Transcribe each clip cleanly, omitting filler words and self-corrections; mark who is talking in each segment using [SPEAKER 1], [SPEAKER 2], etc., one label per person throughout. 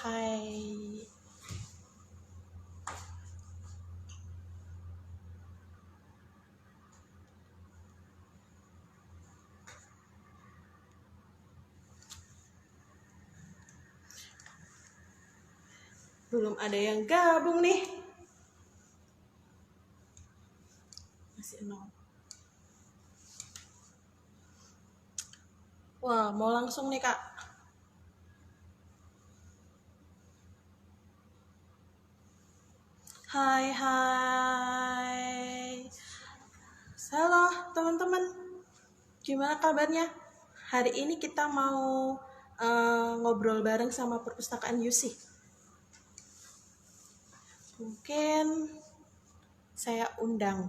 [SPEAKER 1] Hai. Belum ada yang gabung nih. Masih nol. Wah, mau langsung nih, Kak. Hai, hai. Halo, teman-teman. Gimana kabarnya? Hari ini kita mau ngobrol bareng sama perpustakaan UC. Mungkin saya undang.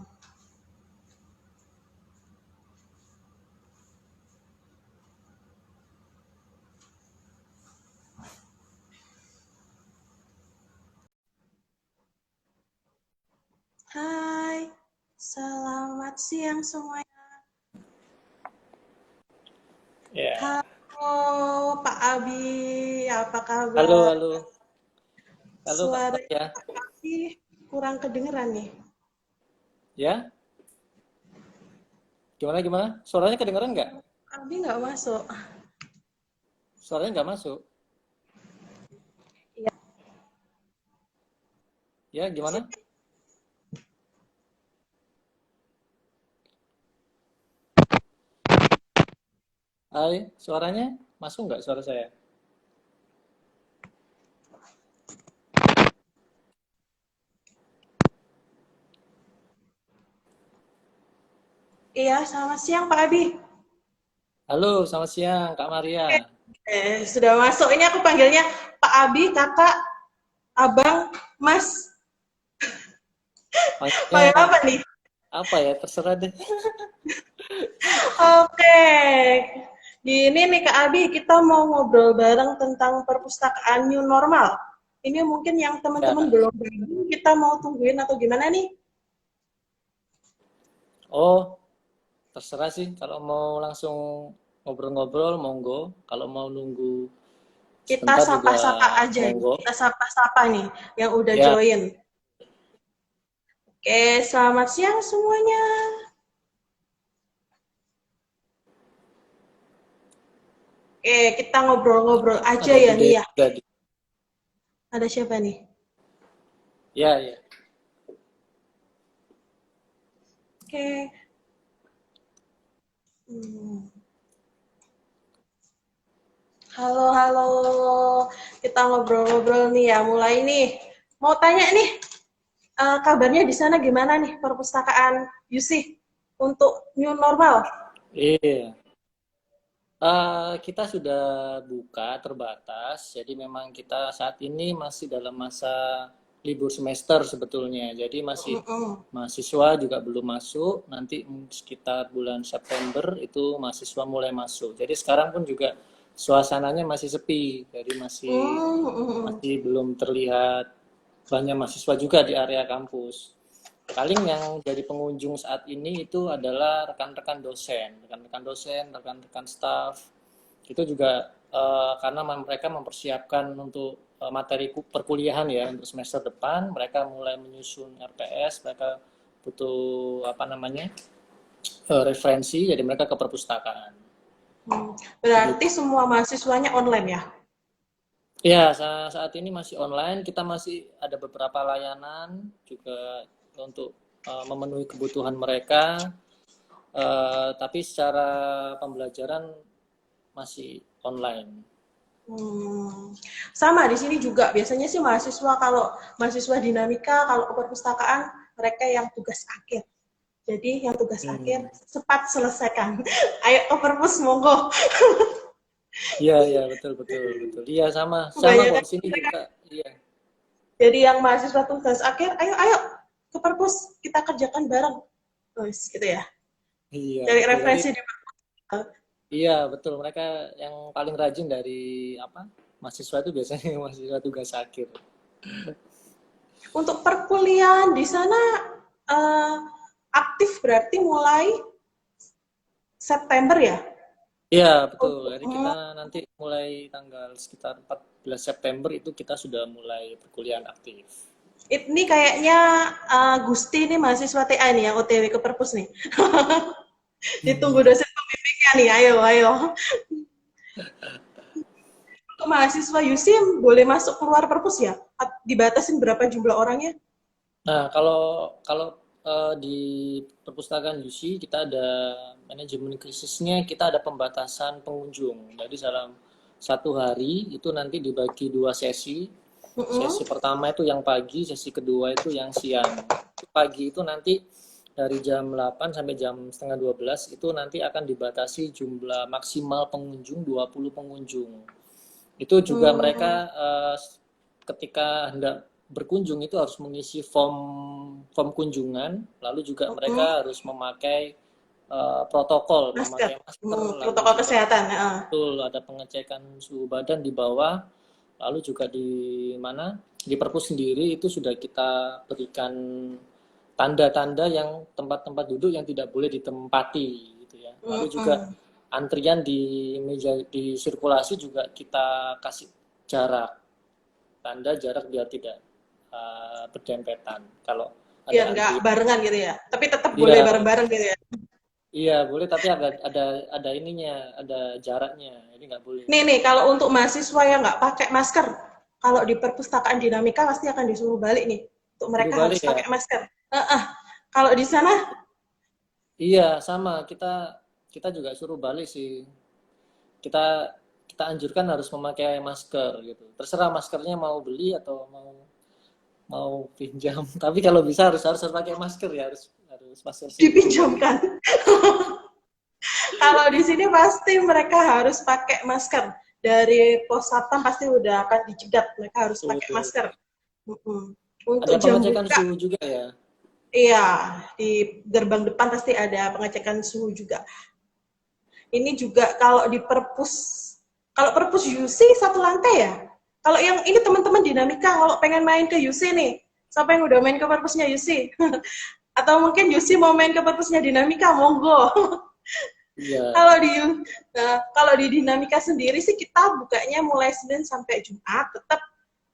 [SPEAKER 1] Hai, selamat siang semuanya.
[SPEAKER 2] Ya.
[SPEAKER 1] Halo, Pak Abi, apa
[SPEAKER 2] Halo,
[SPEAKER 1] kabar?
[SPEAKER 2] halo. Halo Kak
[SPEAKER 1] Suara
[SPEAKER 2] Maria.
[SPEAKER 1] Pak Abi kurang kedengeran nih.
[SPEAKER 2] Ya, gimana gimana? Suaranya kedengeran nggak?
[SPEAKER 1] Abi nggak masuk.
[SPEAKER 2] Suaranya nggak masuk.
[SPEAKER 1] Iya,
[SPEAKER 2] Ya, gimana? Hai, suaranya masuk nggak suara saya?
[SPEAKER 1] iya, selamat siang Pak Abi.
[SPEAKER 2] Halo, selamat siang Kak Maria.
[SPEAKER 1] Sudah masuk. Ini aku panggilnya Pak Abi, Kakak, Abang, Mas.
[SPEAKER 2] Panggilnya
[SPEAKER 1] Panggil apa nih?
[SPEAKER 2] apa ya? Terserah deh.
[SPEAKER 1] Oke. Gini nih Kak Abi, kita mau ngobrol bareng tentang perpustakaan new normal. Ini mungkin yang teman-teman
[SPEAKER 2] Ya.
[SPEAKER 1] belum gabung, kita mau tungguin atau gimana nih?
[SPEAKER 2] Oh, terserah sih. Kalau mau langsung ngobrol-ngobrol, monggo. Kalau mau nunggu
[SPEAKER 1] Kita
[SPEAKER 2] sebentar juga
[SPEAKER 1] sapa-sapa aja nih.
[SPEAKER 2] monggo.
[SPEAKER 1] Kita sapa-sapa nih yang udah
[SPEAKER 2] Ya,
[SPEAKER 1] join. Oke, selamat siang semuanya. Oke, kita ngobrol-ngobrol aja
[SPEAKER 2] ada
[SPEAKER 1] ya
[SPEAKER 2] Bude
[SPEAKER 1] nih ya.
[SPEAKER 2] juga.
[SPEAKER 1] Ada siapa nih?
[SPEAKER 2] Ya, ya.
[SPEAKER 1] Oke. Hmm. Halo, halo. Kita ngobrol-ngobrol nih ya. Mulai nih. Mau tanya nih, kabarnya di sana gimana nih perpustakaan UC untuk new normal?
[SPEAKER 2] Iya. Kita sudah buka terbatas, jadi memang kita saat ini masih dalam masa libur semester sebetulnya. Jadi masih
[SPEAKER 1] Mm-mm.
[SPEAKER 2] mahasiswa juga belum masuk. Nanti sekitar bulan September itu mahasiswa mulai masuk. Jadi sekarang pun juga suasananya masih sepi, jadi masih
[SPEAKER 1] Mm-mm.
[SPEAKER 2] masih belum terlihat banyak mahasiswa juga di area kampus. Paling yang jadi pengunjung saat ini itu adalah rekan-rekan dosen, rekan-rekan staf. Itu juga karena mereka mempersiapkan untuk materi perkuliahan ya untuk semester depan, mereka mulai menyusun RPS, mereka butuh apa namanya referensi, jadi mereka ke perpustakaan.
[SPEAKER 1] Berarti
[SPEAKER 2] Gitu.
[SPEAKER 1] semua mahasiswanya online ya?
[SPEAKER 2] Ya, saat ini masih online. Kita masih ada beberapa layanan juga untuk memenuhi kebutuhan mereka. Tapi secara pembelajaran masih online.
[SPEAKER 1] Sama di sini juga. Biasanya sih mahasiswa kalau mahasiswa dinamika kalau ke perpustakaan mereka yang tugas akhir. Jadi yang tugas akhir
[SPEAKER 2] Hmm.
[SPEAKER 1] cepat selesaikan. Ayo ke perpus monggo.
[SPEAKER 2] Iya, iya, betul, betul, betul. Iya, sama, sama kok
[SPEAKER 1] Kebanyakan
[SPEAKER 2] di sini juga. Iya,
[SPEAKER 1] jadi yang mahasiswa tugas akhir, ayo ayo ke perpus kita kerjakan bareng. Terus gitu ya.
[SPEAKER 2] iya,
[SPEAKER 1] Cari
[SPEAKER 2] betul. Jadi,
[SPEAKER 1] referensi di perpus.
[SPEAKER 2] iya, betul. Mereka yang paling rajin dari apa? Mahasiswa itu biasanya mahasiswa tugas akhir.
[SPEAKER 1] Untuk perkuliahan di sana aktif berarti mulai September ya?
[SPEAKER 2] Iya, betul.
[SPEAKER 1] Untuk
[SPEAKER 2] Jadi kita nanti mulai tanggal sekitar 14 September itu kita sudah mulai perkuliahan aktif.
[SPEAKER 1] ini kayaknya Gusti ini mahasiswa TA nih yang OTW ke perpus nih. Ditunggu dosen pembimbingnya nih, ayo, ayo. Untuk mahasiswa USIM boleh masuk keluar perpus ya? Dibatasin berapa jumlah orangnya?
[SPEAKER 2] Nah, kalau kalau di perpustakaan UC kita ada manajemen krisisnya, kita ada pembatasan pengunjung. Jadi dalam satu hari itu nanti dibagi dua sesi. Sesi
[SPEAKER 1] Mm-mm.
[SPEAKER 2] pertama itu yang pagi, sesi kedua itu yang siang. Pagi itu nanti dari jam 8 sampai jam setengah 12 itu nanti akan dibatasi jumlah maksimal pengunjung 20 pengunjung. Itu juga mereka
[SPEAKER 1] Hmm,
[SPEAKER 2] ketika hendak berkunjung itu harus mengisi form form kunjungan, lalu juga
[SPEAKER 1] mm-mm.
[SPEAKER 2] mereka harus memakai protokol,
[SPEAKER 1] Masker.
[SPEAKER 2] memakai masker, lalu
[SPEAKER 1] Protokol
[SPEAKER 2] juga
[SPEAKER 1] kesehatan.
[SPEAKER 2] betul ada pengecekan suhu badan di bawah, lalu juga di mana di perpus sendiri itu sudah kita berikan tanda-tanda yang tempat-tempat duduk yang tidak boleh ditempati gitu ya. Lalu juga
[SPEAKER 1] Mm-mm.
[SPEAKER 2] antrian di meja di sirkulasi juga kita kasih jarak, tanda jarak biar tidak berdempetan. Kalau
[SPEAKER 1] Biar
[SPEAKER 2] ada
[SPEAKER 1] nggak
[SPEAKER 2] antrian,
[SPEAKER 1] barengan gitu ya. Tapi tetap boleh
[SPEAKER 2] iya,
[SPEAKER 1] bareng-bareng gitu ya.
[SPEAKER 2] iya boleh tapi ada ininya, ada jaraknya, jadi nggak boleh.
[SPEAKER 1] Nih, kalau untuk mahasiswa yang nggak pakai masker, kalau di perpustakaan dinamika pasti akan disuruh balik nih. Untuk
[SPEAKER 2] Suruh
[SPEAKER 1] mereka harus
[SPEAKER 2] balik ya.
[SPEAKER 1] pakai masker. Kalau di sana,
[SPEAKER 2] Iya sama kita juga suruh balik sih. Kita kita anjurkan harus memakai masker gitu. Terserah maskernya mau beli atau mau mau pinjam. Tapi kalau bisa harus harus pakai masker ya, harus harus masker safety ya.
[SPEAKER 1] dipinjamkan. Kalau di sini pasti mereka harus pakai masker. Dari pos satpam pasti udah akan dicegat, mereka harus pakai
[SPEAKER 2] Betul.
[SPEAKER 1] masker. Mm-mm.
[SPEAKER 2] Ada
[SPEAKER 1] Untuk jam
[SPEAKER 2] pengecekan
[SPEAKER 1] buka,
[SPEAKER 2] suhu juga ya.
[SPEAKER 1] iya, di gerbang depan pasti ada pengecekan suhu juga. Ini juga kalau di perpus, kalau perpus UC satu lantai ya. Kalau yang ini teman-teman dinamika, kalau pengen main ke UC nih, siapa yang udah main ke perpusnya UC? Atau mungkin UC mau main ke perpusnya dinamika, monggo.
[SPEAKER 2] Iya.
[SPEAKER 1] Kalau di kalau di dinamika sendiri sih kita bukanya mulai Senin sampai Jumat, tetap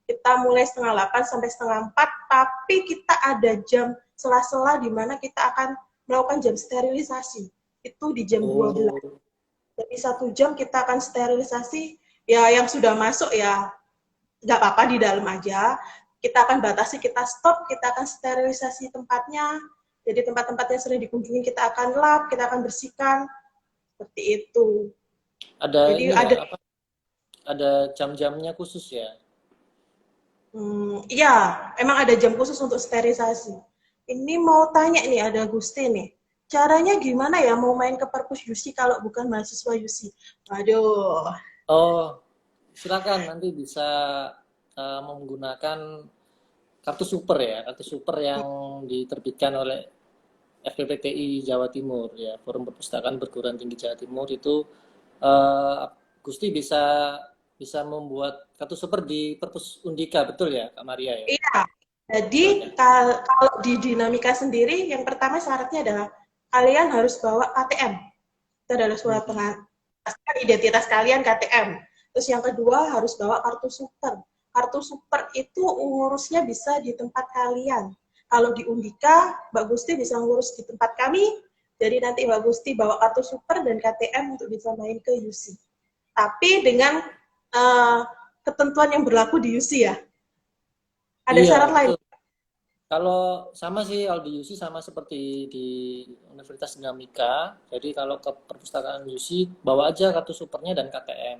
[SPEAKER 1] kita mulai setengah 8 sampai setengah 4, tapi kita ada jam sela-sela di mana kita akan melakukan jam sterilisasi. Itu di jam 12.
[SPEAKER 2] Oh,
[SPEAKER 1] Jadi 1 jam kita akan sterilisasi, ya yang sudah masuk ya nggak apa-apa di dalam aja. Kita akan batasi, kita stop, kita akan sterilisasi tempatnya. Jadi tempat-tempat yang sering dikunjungi kita akan lap, kita akan bersihkan, seperti itu.
[SPEAKER 2] ada
[SPEAKER 1] Jadi
[SPEAKER 2] ini
[SPEAKER 1] ada,
[SPEAKER 2] nggak apa? Ada jam-jamnya khusus ya?
[SPEAKER 1] iya, emang ada jam khusus untuk sterilisasi. Ini mau tanya nih, ada Gusti nih. Caranya gimana ya mau main ke perpus UC kalau bukan mahasiswa UC? Waduh,
[SPEAKER 2] Oh, silakan nanti bisa menggunakan kartu super ya, kartu super yang diterbitkan oleh FPPTI Jawa Timur ya, Forum Perpustakaan Perguruan Tinggi Jawa Timur itu eh, Gusti bisa bisa membuat kartu super di Perpus Undika, betul ya Kak Maria ya?
[SPEAKER 1] iya. Jadi
[SPEAKER 2] Betul ya?
[SPEAKER 1] kalau di dinamika sendiri, yang pertama syaratnya adalah kalian harus bawa KTM. Itu adalah surat
[SPEAKER 2] Hmm.
[SPEAKER 1] pengakuan identitas kalian KTM. Terus yang kedua harus bawa kartu super. Kartu super itu ngurusnya bisa di tempat kalian. Kalau di Undika, Mbak Gusti bisa ngurus di tempat kami. Jadi nanti Mbak Gusti bawa kartu super dan KTM untuk bisa main ke UC. Tapi dengan uh, ketentuan yang berlaku di UC ya. Ada
[SPEAKER 2] Iya,
[SPEAKER 1] syarat lain.
[SPEAKER 2] betul. Kalau sama sih kalau di UC sama seperti di Universitas Dinamika. Jadi kalau ke perpustakaan UC bawa aja kartu supernya dan KTM.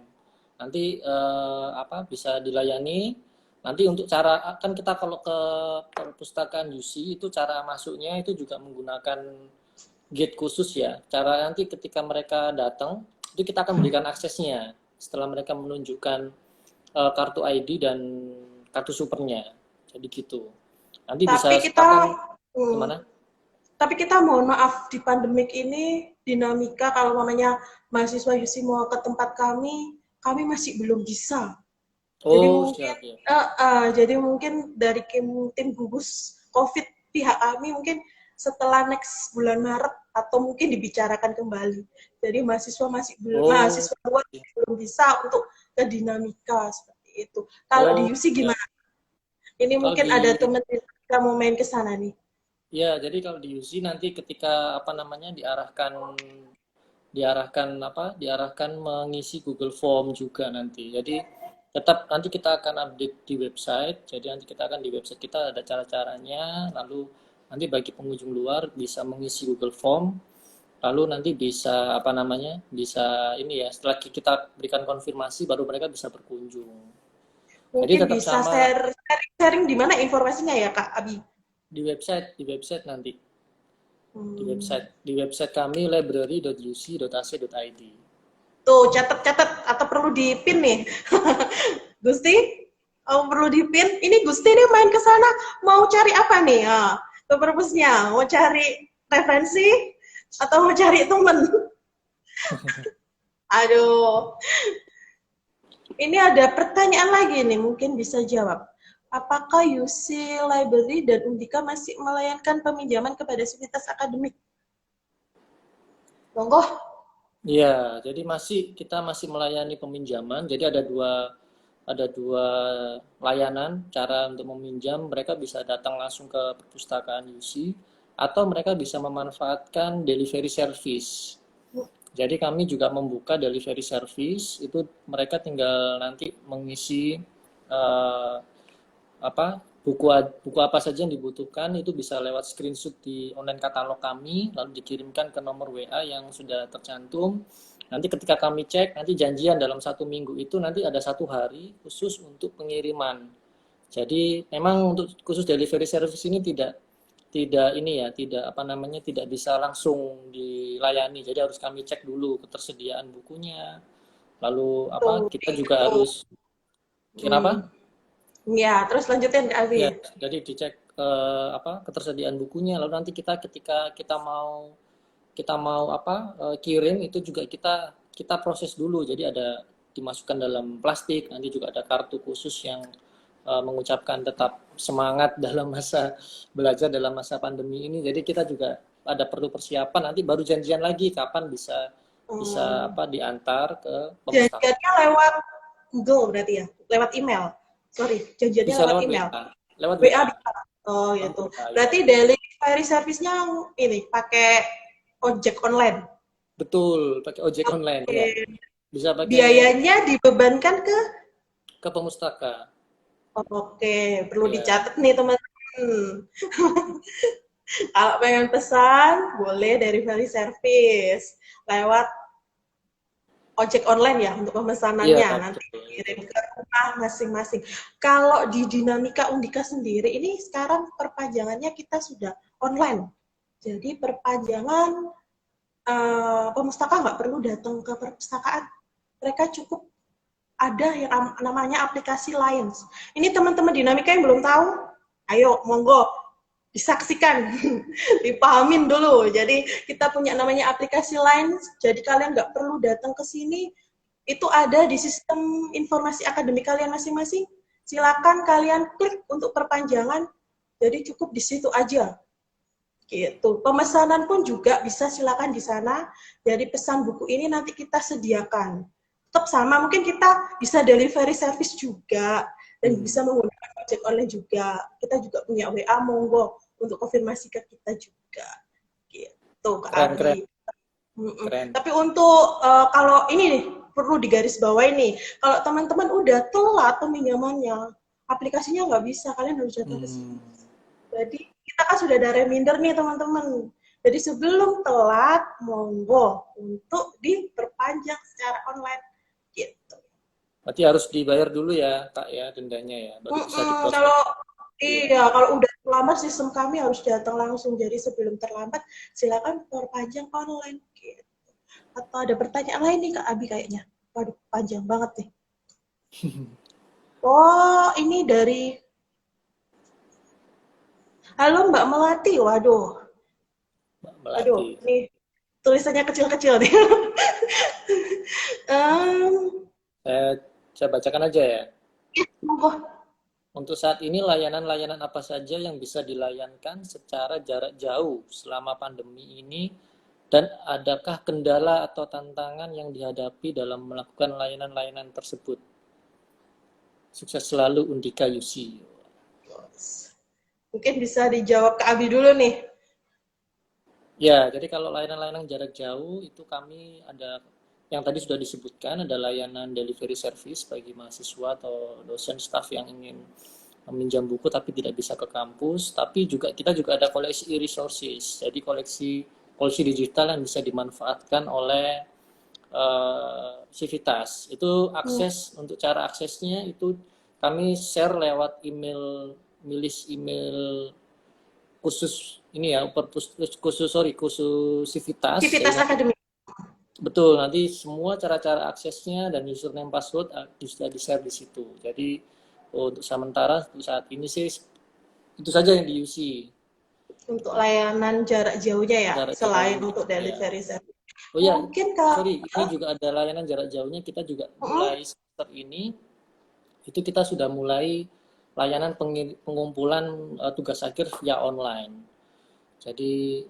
[SPEAKER 2] Nanti apa bisa dilayani. Nanti untuk cara kan kita kalau ke perpustakaan UC itu cara masuknya itu juga menggunakan gate khusus ya. Cara nanti ketika mereka datang itu kita akan berikan aksesnya setelah mereka menunjukkan kartu ID dan kartu supernya. Jadi gitu. Nanti bisa
[SPEAKER 1] Tapi kita
[SPEAKER 2] silakan
[SPEAKER 1] hmm,
[SPEAKER 2] gimana?
[SPEAKER 1] Tapi kita mohon maaf di pandemik ini dinamika kalau namanya mahasiswa UC mau ke tempat kami masih belum bisa. Jadi
[SPEAKER 2] Oh,
[SPEAKER 1] mungkin
[SPEAKER 2] siap ya.
[SPEAKER 1] dari tim gugus COVID pihak kami mungkin setelah next bulan Maret atau mungkin dibicarakan kembali. Jadi mahasiswa
[SPEAKER 2] Oh,
[SPEAKER 1] mahasiswa luar belum bisa untuk ke dinamika seperti itu. Kalau di
[SPEAKER 2] oh
[SPEAKER 1] UC
[SPEAKER 2] ya.
[SPEAKER 1] gimana? Ini
[SPEAKER 2] Kalau
[SPEAKER 1] mungkin
[SPEAKER 2] di
[SPEAKER 1] ada teman kita mau main ke sana nih.
[SPEAKER 2] Ya, jadi kalau di UC nanti ketika apa namanya diarahkan mengisi Google Form juga nanti. Jadi tetap nanti kita akan update di website. Jadi nanti kita akan di website kita ada cara-caranya. Lalu nanti bagi pengunjung luar bisa mengisi Google Form. Lalu nanti bisa apa namanya bisa ini ya setelah kita berikan konfirmasi baru mereka bisa berkunjung. Jadi
[SPEAKER 1] Mungkin
[SPEAKER 2] tetap
[SPEAKER 1] bisa
[SPEAKER 2] sama
[SPEAKER 1] sharing di mana informasinya ya Kak Abi?
[SPEAKER 2] di website nanti. di
[SPEAKER 1] Hmm.
[SPEAKER 2] website di website kami library.uc.ac.id.
[SPEAKER 1] Tuh, catat-catat atau perlu dipin nih. Gusti, oh, perlu dipin. Ini Gusti nih main ke sana mau cari apa nih? Ah, ke perpusnya, mau cari referensi atau mau cari temen? Aduh, ini ada pertanyaan lagi nih, mungkin bisa jawab. Apakah UC Library dan Undika masih melayangkan peminjaman kepada sivitas akademik? Monggo.
[SPEAKER 2] Iya, jadi kita masih melayani peminjaman. Jadi ada dua layanan cara untuk meminjam. Mereka bisa datang langsung ke perpustakaan UC atau mereka bisa memanfaatkan delivery service. Jadi kami juga membuka delivery service. Itu mereka tinggal nanti mengisi eh, apa buku apa saja yang dibutuhkan itu bisa lewat screenshot di online katalog kami lalu dikirimkan ke nomor WA yang sudah tercantum. Nanti ketika kami cek nanti janjian dalam 1 minggu itu nanti ada 1 hari khusus untuk pengiriman. Jadi memang untuk khusus delivery service ini tidak tidak ini ya tidak apa namanya tidak bisa langsung dilayani. Jadi harus kami cek dulu ketersediaan bukunya. Lalu apa
[SPEAKER 1] Tuh,
[SPEAKER 2] kita juga
[SPEAKER 1] tuh.
[SPEAKER 2] harus
[SPEAKER 1] Hmm.
[SPEAKER 2] kenapa?
[SPEAKER 1] Ya, terus lanjutin Kak Abi.
[SPEAKER 2] Ya, jadi dicek ketersediaan bukunya. Lalu nanti ketika kita mau kirim itu juga kita proses dulu. Jadi ada dimasukkan dalam plastik. Nanti juga ada kartu khusus yang mengucapkan tetap semangat dalam masa belajar dalam masa pandemi ini. Jadi kita juga ada perlu persiapan. Nanti baru janjian lagi kapan bisa bisa
[SPEAKER 1] Hmm.
[SPEAKER 2] diantar ke pemustakaan.
[SPEAKER 1] Janjiannya lewat Google berarti ya? Lewat email? Sorry, janjiannya
[SPEAKER 2] Bisa
[SPEAKER 1] lewat
[SPEAKER 2] lewat
[SPEAKER 1] email.
[SPEAKER 2] WA, lewat
[SPEAKER 1] WA
[SPEAKER 2] WA,
[SPEAKER 1] bisa. Oh
[SPEAKER 2] nomor
[SPEAKER 1] gitu.
[SPEAKER 2] WA ya.
[SPEAKER 1] Berarti delivery service-nya ini pakai ojek online.
[SPEAKER 2] Betul, pakai ojek online ya.
[SPEAKER 1] Oke.
[SPEAKER 2] Bisa pakai
[SPEAKER 1] Biayanya dibebankan ke.
[SPEAKER 2] ke pemustaka.
[SPEAKER 1] Oke, perlu
[SPEAKER 2] Ya,
[SPEAKER 1] dicatat nih teman-teman. Kalau pengen pesan, boleh delivery service lewat ojek online ya untuk
[SPEAKER 2] iya
[SPEAKER 1] pemesanannya nanti
[SPEAKER 2] betul itu.
[SPEAKER 1] dikirim ke rumah masing-masing. Kalau di Dinamika Undika sendiri ini sekarang perpanjangannya kita sudah online. Jadi perpanjangan pemustaka nggak perlu datang ke perpustakaan. Mereka cukup ada yang namanya aplikasi Lines. Ini teman-teman Dinamika yang belum tahu, ayo monggo disaksikan, dipahamin dulu. Jadi kita punya namanya aplikasi Lines, jadi kalian nggak perlu datang ke sini, itu ada di sistem informasi akademik kalian masing-masing. Silakan kalian klik untuk perpanjangan, jadi cukup di situ aja. Gitu. Pemesanan pun juga bisa silakan di sana. Jadi pesan buku ini nanti kita sediakan. Tetap sama, mungkin kita bisa delivery service juga dan
[SPEAKER 2] Hmm.
[SPEAKER 1] bisa menggunakan ojek online juga. Kita juga punya WA, monggo untuk konfirmasi ke kita juga. Gitu, Kak
[SPEAKER 2] Keren keren
[SPEAKER 1] Abi.
[SPEAKER 2] keren.
[SPEAKER 1] Tapi untuk kalau ini nih, perlu digarisbawahi nih, kalau teman-teman udah telat peminjamannya, aplikasinya nggak bisa, kalian harus datang ke
[SPEAKER 2] Hmm.
[SPEAKER 1] sini. Jadi kita kan sudah ada reminder nih teman-teman. Jadi sebelum telat, monggo untuk diperpanjang secara online. Gitu.
[SPEAKER 2] Berarti harus dibayar dulu ya, Kak ya, dendanya ya, baru bisa diproses.
[SPEAKER 1] Kalau
[SPEAKER 2] Iya.
[SPEAKER 1] iya, kalau udah terlambat sistem kami harus datang langsung. Jadi sebelum terlambat, silakan perpanjang online. Gitu. Atau ada pertanyaan lain nih Kak Abi kayaknya. Waduh, panjang banget nih. Oh, ini dari halo Mbak Melati. Waduh,
[SPEAKER 2] Melati.
[SPEAKER 1] aduh, nih tulisannya kecil-kecil nih. um,
[SPEAKER 2] Saya, saya bacakan aja ya.
[SPEAKER 1] monggo.
[SPEAKER 2] Untuk saat ini layanan-layanan apa saja yang bisa dilayankan secara jarak jauh selama pandemi ini Dan adakah kendala atau tantangan yang dihadapi dalam melakukan layanan-layanan tersebut? Sukses selalu Undika UC.
[SPEAKER 1] Mungkin bisa dijawab ke Abi dulu nih.
[SPEAKER 2] Ya, jadi kalau layanan-layanan jarak jauh itu kami ada yang tadi sudah disebutkan, ada layanan delivery service bagi mahasiswa atau dosen staff yang ingin meminjam buku tapi tidak bisa ke kampus. Tapi juga kita juga ada koleksi e-resources, jadi koleksi digital yang bisa dimanfaatkan oleh Civitas. Itu akses untuk cara aksesnya itu kami share lewat email, milis email khusus ini ya, khusus Civitas. Jadi
[SPEAKER 1] Civitas
[SPEAKER 2] nanti
[SPEAKER 1] Academy.
[SPEAKER 2] betul, nanti semua cara-cara aksesnya dan username password bisa di-share di situ. Jadi untuk sementara untuk saat ini sih itu saja yang di UC.
[SPEAKER 1] Untuk layanan jarak jauhnya ya,
[SPEAKER 2] Jarak
[SPEAKER 1] selain
[SPEAKER 2] jauhnya.
[SPEAKER 1] untuk
[SPEAKER 2] Ya.
[SPEAKER 1] delivery service.
[SPEAKER 2] Oh ya,
[SPEAKER 1] Mungkin Kak,
[SPEAKER 2] sorry, ini juga ada layanan jarak jauhnya. Kita juga
[SPEAKER 1] uh,
[SPEAKER 2] mulai semester ini itu kita sudah mulai layanan pengumpulan tugas akhir via online. Jadi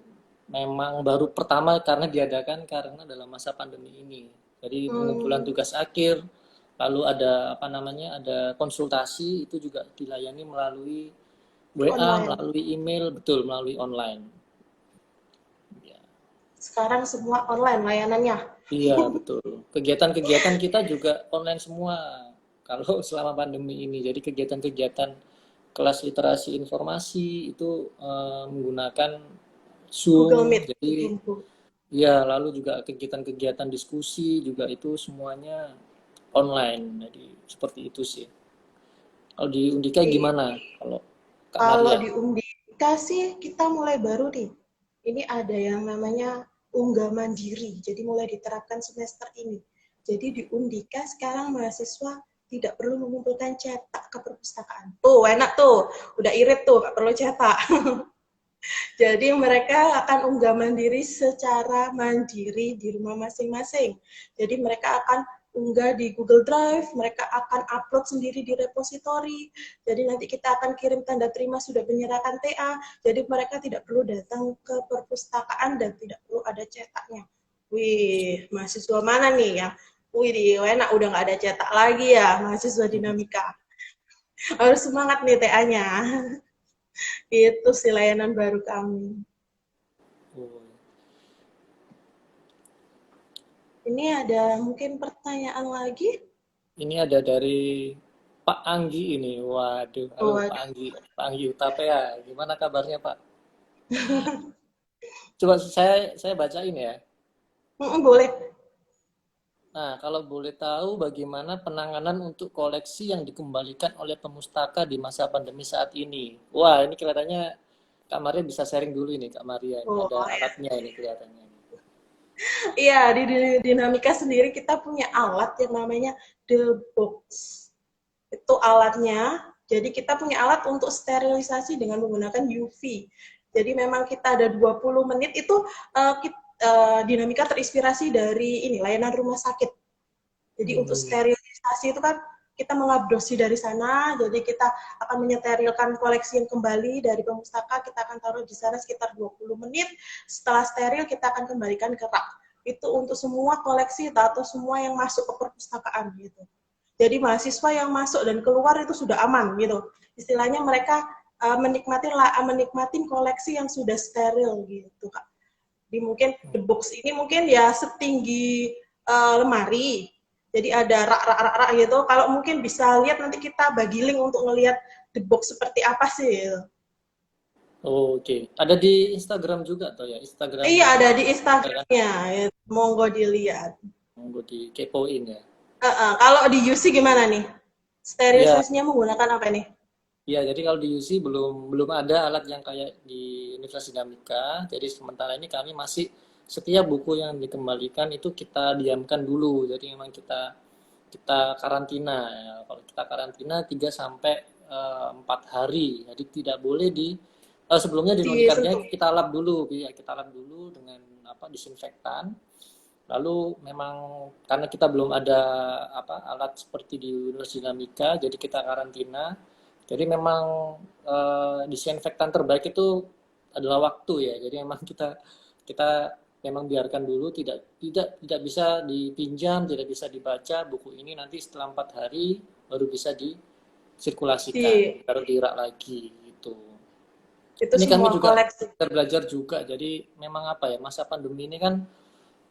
[SPEAKER 2] memang baru pertama karena diadakan karena dalam masa pandemi ini. Jadi pengumpulan tugas akhir, lalu ada apa namanya, ada konsultasi itu juga dilayani melalui WA,
[SPEAKER 1] online.
[SPEAKER 2] melalui email, betul melalui online. Ya.
[SPEAKER 1] Sekarang semua online layanannya.
[SPEAKER 2] Iya betul. Kegiatan-kegiatan kita juga online semua. Kalau selama pandemi ini, jadi kegiatan-kegiatan kelas literasi informasi itu menggunakan
[SPEAKER 1] Google
[SPEAKER 2] Zoom,
[SPEAKER 1] Meet.
[SPEAKER 2] jadi ya lalu juga kegiatan-kegiatan diskusi juga itu semuanya online, jadi seperti itu sih. Kalau di Undika gimana? Kalau Kak
[SPEAKER 1] Kalau
[SPEAKER 2] Maria?
[SPEAKER 1] di Undika sih kita mulai baru nih. Ini ada yang namanya unggah mandiri. Jadi mulai diterapkan semester ini. Jadi di Undika sekarang mahasiswa tidak perlu mengumpulkan cetak ke perpustakaan. Tuh enak tuh, udah irit tuh, gak perlu cetak. Jadi mereka akan unggah mandiri secara mandiri di rumah masing-masing. Jadi mereka akan unggah di Google Drive, mereka akan upload sendiri di repositori. Jadi nanti kita akan kirim tanda terima sudah menyerahkan TA. Jadi mereka tidak perlu datang ke perpustakaan dan tidak perlu ada cetaknya. Wih, mahasiswa mana nih ya? Wih, enak udah nggak ada cetak lagi ya, mahasiswa dinamika. Harus semangat nih TA-nya. Itu sih layanan baru kami.
[SPEAKER 2] Oh.
[SPEAKER 1] Ini ada mungkin pertanyaan lagi?
[SPEAKER 2] Ini ada dari Pak Anggi ini. Waduh, halo
[SPEAKER 1] Oh,
[SPEAKER 2] Pak Anggi. Pak Anggi Utapea. Gimana kabarnya Pak? Coba saya bacain ya.
[SPEAKER 1] boleh.
[SPEAKER 2] Nah, kalau boleh tahu bagaimana penanganan untuk koleksi yang dikembalikan oleh pemustaka di masa pandemi saat ini? Wah, ini kelihatannya Kak Maria bisa sharing dulu ini, Kak Maria. Ini
[SPEAKER 1] Oh,
[SPEAKER 2] ada alatnya ini kelihatannya.
[SPEAKER 1] iya, di dinamika sendiri kita punya alat yang namanya The Box. Itu alatnya. Jadi kita punya alat untuk sterilisasi dengan menggunakan UV. Jadi memang kita ada 20 menit itu dinamika terinspirasi dari ini layanan rumah sakit. Jadi untuk sterilisasi itu kan kita mengabdosi dari sana, jadi kita akan menyeterilkan koleksi yang kembali dari pemustaka, kita akan taruh di sana sekitar 20 menit. Setelah steril, kita akan kembalikan ke rak. Itu untuk semua koleksi atau semua yang masuk ke perpustakaan gitu. Jadi mahasiswa yang masuk dan keluar itu sudah aman gitu. Istilahnya mereka menikmatin koleksi yang sudah steril gitu Kak. Di mungkin the box ini mungkin ya setinggi lemari. Jadi ada rak-rak gitu. Kalau mungkin bisa lihat nanti kita bagi link untuk ngelihat the box seperti apa sih. Gitu.
[SPEAKER 2] Oh, oke. Ada di Instagram juga tuh ya,
[SPEAKER 1] Iya
[SPEAKER 2] Instagramnya.
[SPEAKER 1] ada di Instagramnya. Ya, monggo dilihat.
[SPEAKER 2] Monggo di kepoin ya.
[SPEAKER 1] Kalau di UC gimana nih?
[SPEAKER 2] Ya,
[SPEAKER 1] Sterilisasinya menggunakan apa nih?
[SPEAKER 2] ya. Jadi kalau di UC belum ada alat yang kayak di Universitas Dinamika. Jadi sementara ini kami masih setiap buku yang dikembalikan itu kita diamkan dulu. Jadi memang kita karantina ya. Kalau kita karantina 3 sampai 4 hari. Jadi tidak boleh sebelumnya di notikarnya
[SPEAKER 1] Disentuh.
[SPEAKER 2] kita lap dulu ya, kita lap dulu dengan disinfektan. Lalu memang karena kita belum ada alat seperti di Universitas Dinamika, jadi kita karantina. Jadi memang disinfektan terbaik itu adalah waktu ya. Jadi memang kita memang biarkan dulu, tidak bisa dipinjam, tidak bisa dibaca buku ini, nanti setelah 4 hari baru bisa disirkulasikan,
[SPEAKER 1] Di
[SPEAKER 2] baru dirak lagi gitu.
[SPEAKER 1] itu
[SPEAKER 2] Ini kami
[SPEAKER 1] semua
[SPEAKER 2] juga
[SPEAKER 1] koleksi.
[SPEAKER 2] belajar juga, jadi memang apa ya, masa pandemi ini kan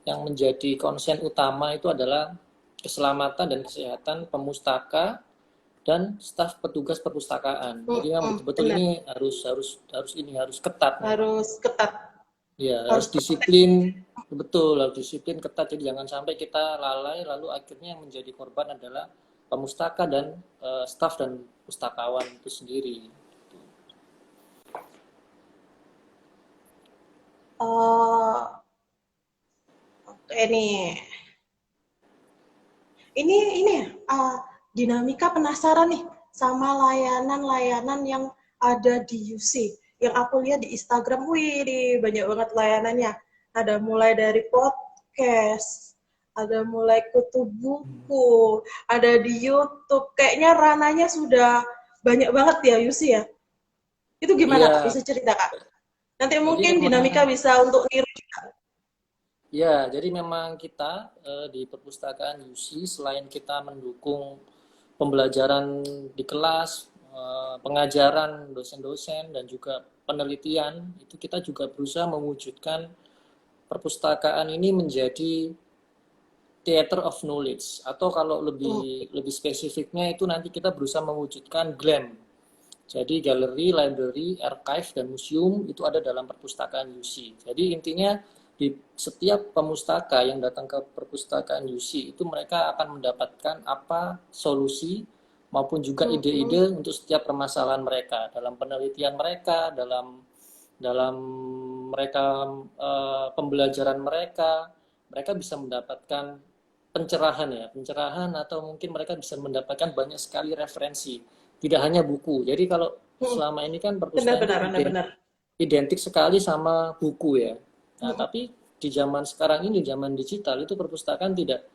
[SPEAKER 2] yang menjadi konsen utama itu adalah keselamatan dan kesehatan pemustaka dan staf petugas perpustakaan. Jadi memang betul-betul
[SPEAKER 1] Benar,
[SPEAKER 2] ini harus harus harus ini harus ketat memang.
[SPEAKER 1] harus ketat,
[SPEAKER 2] Ya,
[SPEAKER 1] harus
[SPEAKER 2] harus
[SPEAKER 1] protek.
[SPEAKER 2] disiplin, betul, harus disiplin ketat. Jadi jangan sampai kita lalai, lalu akhirnya yang menjadi korban adalah pemustaka dan staf dan pustakawan itu sendiri.
[SPEAKER 1] Oh, oke nih. Ini dinamika penasaran nih sama layanan-layanan yang ada di UC. Yang aku lihat di Instagram, wih, banyak banget layanannya. Ada mulai dari podcast, ada mulai kutu buku, ada di YouTube. Kayaknya rananya sudah banyak banget ya UC ya. Itu gimana Kak?
[SPEAKER 2] Iya,
[SPEAKER 1] Bisa cerita Kak? Nanti
[SPEAKER 2] jadi
[SPEAKER 1] mungkin dinamika
[SPEAKER 2] memang
[SPEAKER 1] bisa untuk niru.
[SPEAKER 2] ya, jadi memang kita di perpustakaan UC selain kita mendukung pembelajaran di kelas, pengajaran dosen-dosen dan juga penelitian, itu kita juga berusaha mewujudkan perpustakaan ini menjadi theater of knowledge, atau kalau
[SPEAKER 1] Hmm,
[SPEAKER 2] lebih lebih spesifiknya itu nanti kita berusaha mewujudkan GLAM. Jadi galeri, library, archive, dan museum itu ada dalam perpustakaan UC. Jadi intinya di setiap pemustaka yang datang ke perpustakaan UC itu mereka akan mendapatkan apa solusi maupun juga
[SPEAKER 1] hmm, hmm.
[SPEAKER 2] ide-ide untuk setiap permasalahan mereka dalam penelitian mereka, dalam dalam mereka pembelajaran mereka, mereka bisa mendapatkan pencerahan ya, pencerahan, atau mungkin mereka bisa mendapatkan banyak sekali referensi, tidak hanya buku. Jadi kalau
[SPEAKER 1] Hmm.
[SPEAKER 2] selama ini kan perpustakaan itu
[SPEAKER 1] Benar-benar, benar-benar.
[SPEAKER 2] identik sekali sama buku ya. Nah,
[SPEAKER 1] Hmm.
[SPEAKER 2] tapi di zaman sekarang ini, zaman digital, itu perpustakaan tidak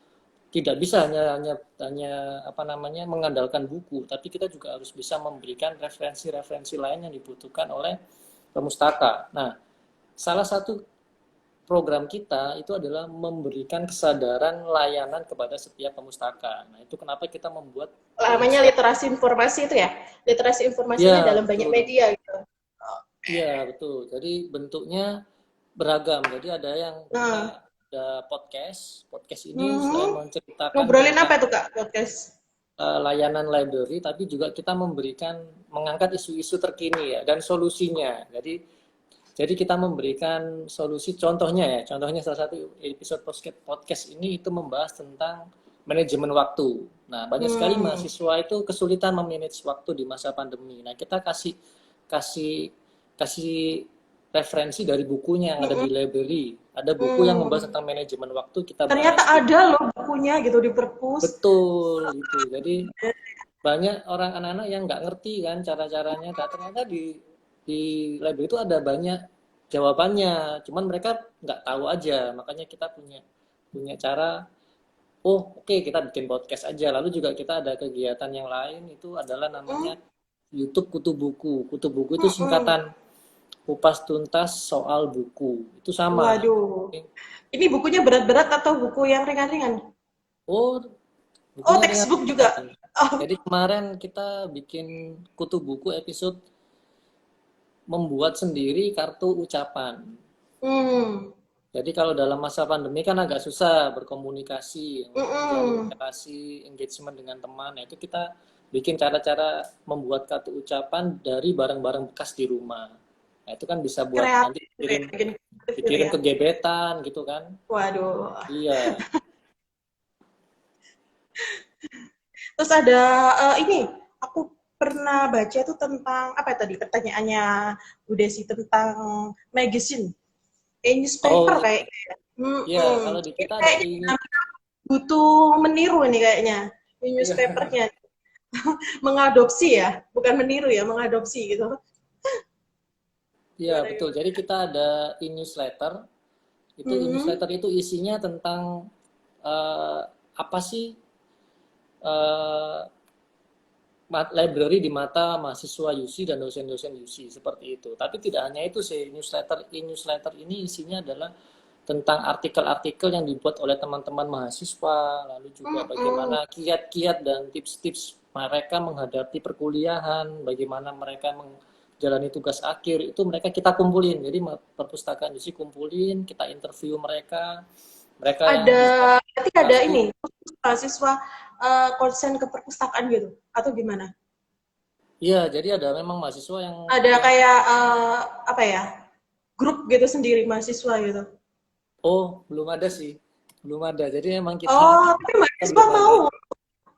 [SPEAKER 2] tidak bisa hanya apa namanya mengandalkan buku, tapi kita juga harus bisa memberikan referensi-referensi lain yang dibutuhkan oleh pemustaka. Nah, salah satu program kita itu adalah memberikan kesadaran layanan kepada setiap pemustaka. Nah, itu kenapa kita membuat
[SPEAKER 1] Namanya
[SPEAKER 2] newsletter.
[SPEAKER 1] literasi informasi itu ya. Literasi informasinya
[SPEAKER 2] Ya,
[SPEAKER 1] dalam banyak
[SPEAKER 2] betul.
[SPEAKER 1] media gitu.
[SPEAKER 2] Iya, betul. Jadi bentuknya beragam. Jadi ada yang kita
[SPEAKER 1] Nah,
[SPEAKER 2] ada podcast. Podcast ini selain
[SPEAKER 1] hmm,
[SPEAKER 2] menceritakan
[SPEAKER 1] ngobrolin
[SPEAKER 2] tentang
[SPEAKER 1] apa tuh Kak podcast?
[SPEAKER 2] layanan library, tapi juga kita memberikan mengangkat isu-isu terkini ya dan solusinya. Jadi kita memberikan solusi, contohnya salah satu episode podcast ini itu membahas tentang manajemen waktu. Nah, banyak sekali
[SPEAKER 1] Hmm,
[SPEAKER 2] mahasiswa itu kesulitan memanage waktu di masa pandemi. Nah, kita kasih kasih referensi dari bukunya yang ada
[SPEAKER 1] hmm,
[SPEAKER 2] di library. Ada buku yang membahas
[SPEAKER 1] hmm.
[SPEAKER 2] tentang manajemen waktu, kita
[SPEAKER 1] Ternyata
[SPEAKER 2] bahas di
[SPEAKER 1] ada loh bukunya gitu di perpus.
[SPEAKER 2] betul itu. Jadi banyak orang anak-anak yang nggak ngerti kan cara-caranya. Nah, ternyata di library itu ada banyak jawabannya, cuman mereka nggak tahu aja. Makanya kita punya punya cara. Oh, oke, kita bikin podcast aja. Lalu juga kita ada kegiatan yang lain, itu adalah
[SPEAKER 1] Hmm,
[SPEAKER 2] namanya YouTube Kutu Buku. Kutu Buku itu
[SPEAKER 1] hmm, hmm.
[SPEAKER 2] singkatan kupas tuntas soal buku. Itu sama.
[SPEAKER 1] Waduh. Ini bukunya berat-berat atau buku yang ringan-ringan?
[SPEAKER 2] Oh,
[SPEAKER 1] Oh,
[SPEAKER 2] bukunya
[SPEAKER 1] textbook juga.
[SPEAKER 2] ringan-ringan.
[SPEAKER 1] Oh,
[SPEAKER 2] Jadi kemarin kita bikin Kutu Buku episode membuat sendiri kartu ucapan.
[SPEAKER 1] hmm,
[SPEAKER 2] Jadi kalau dalam masa pandemi kan agak susah berkomunikasi
[SPEAKER 1] hmm,
[SPEAKER 2] untuk menjalin
[SPEAKER 1] hmm.
[SPEAKER 2] relasi, engagement dengan teman. Nah, itu kita bikin cara-cara membuat kartu ucapan dari barang-barang bekas di rumah. Nah, itu kan bisa buat nanti
[SPEAKER 1] Kreatif gitu ya, bikin kreatif gitu
[SPEAKER 2] dikirim
[SPEAKER 1] ya.
[SPEAKER 2] ke gebetan gitu kan.
[SPEAKER 1] Waduh.
[SPEAKER 2] Iya.
[SPEAKER 1] Terus ada ini, aku pernah baca itu tentang apa ya tadi pertanyaannya Bu Desi tentang magazine,
[SPEAKER 2] Oh,
[SPEAKER 1] newspaper kayaknya.
[SPEAKER 2] iya,
[SPEAKER 1] Hmm.
[SPEAKER 2] kalau di kita ada
[SPEAKER 1] Kayaknya
[SPEAKER 2] ini.
[SPEAKER 1] butuh meniru ini kayaknya
[SPEAKER 2] Iya.
[SPEAKER 1] newspapernya, mengadopsi ya, bukan meniru ya, mengadopsi gitu.
[SPEAKER 2] Iya,
[SPEAKER 1] Gimana
[SPEAKER 2] betul.
[SPEAKER 1] gimana?
[SPEAKER 2] Jadi kita ada e-newsletter. Itu
[SPEAKER 1] Hmm.
[SPEAKER 2] e-newsletter itu isinya tentang eh, apa sih eh, library di mata mahasiswa UC dan dosen-dosen UC seperti itu. Tapi tidak hanya itu sih, newsletter e-newsletter ini isinya adalah tentang artikel-artikel yang dibuat oleh teman-teman mahasiswa, lalu juga
[SPEAKER 1] Mm-mm.
[SPEAKER 2] bagaimana kiat-kiat dan tips-tips mereka menghadapi perkuliahan, bagaimana mereka menjalani tugas akhir, itu mereka kita kumpulin. Jadi perpustakaan isi kumpulin, kita interview mereka, mereka
[SPEAKER 1] Ada,
[SPEAKER 2] bisa
[SPEAKER 1] berarti ada
[SPEAKER 2] kasih.
[SPEAKER 1] ini, khusus mahasiswa konsen ke perpustakaan gitu, atau gimana?
[SPEAKER 2] Iya, jadi ada memang mahasiswa
[SPEAKER 1] Ada
[SPEAKER 2] yang
[SPEAKER 1] kayak apa ya, grup gitu sendiri mahasiswa gitu.
[SPEAKER 2] oh belum ada sih, belum ada. Jadi memang kita
[SPEAKER 1] Oh, tapi mahasiswa
[SPEAKER 2] belum
[SPEAKER 1] mau
[SPEAKER 2] ada.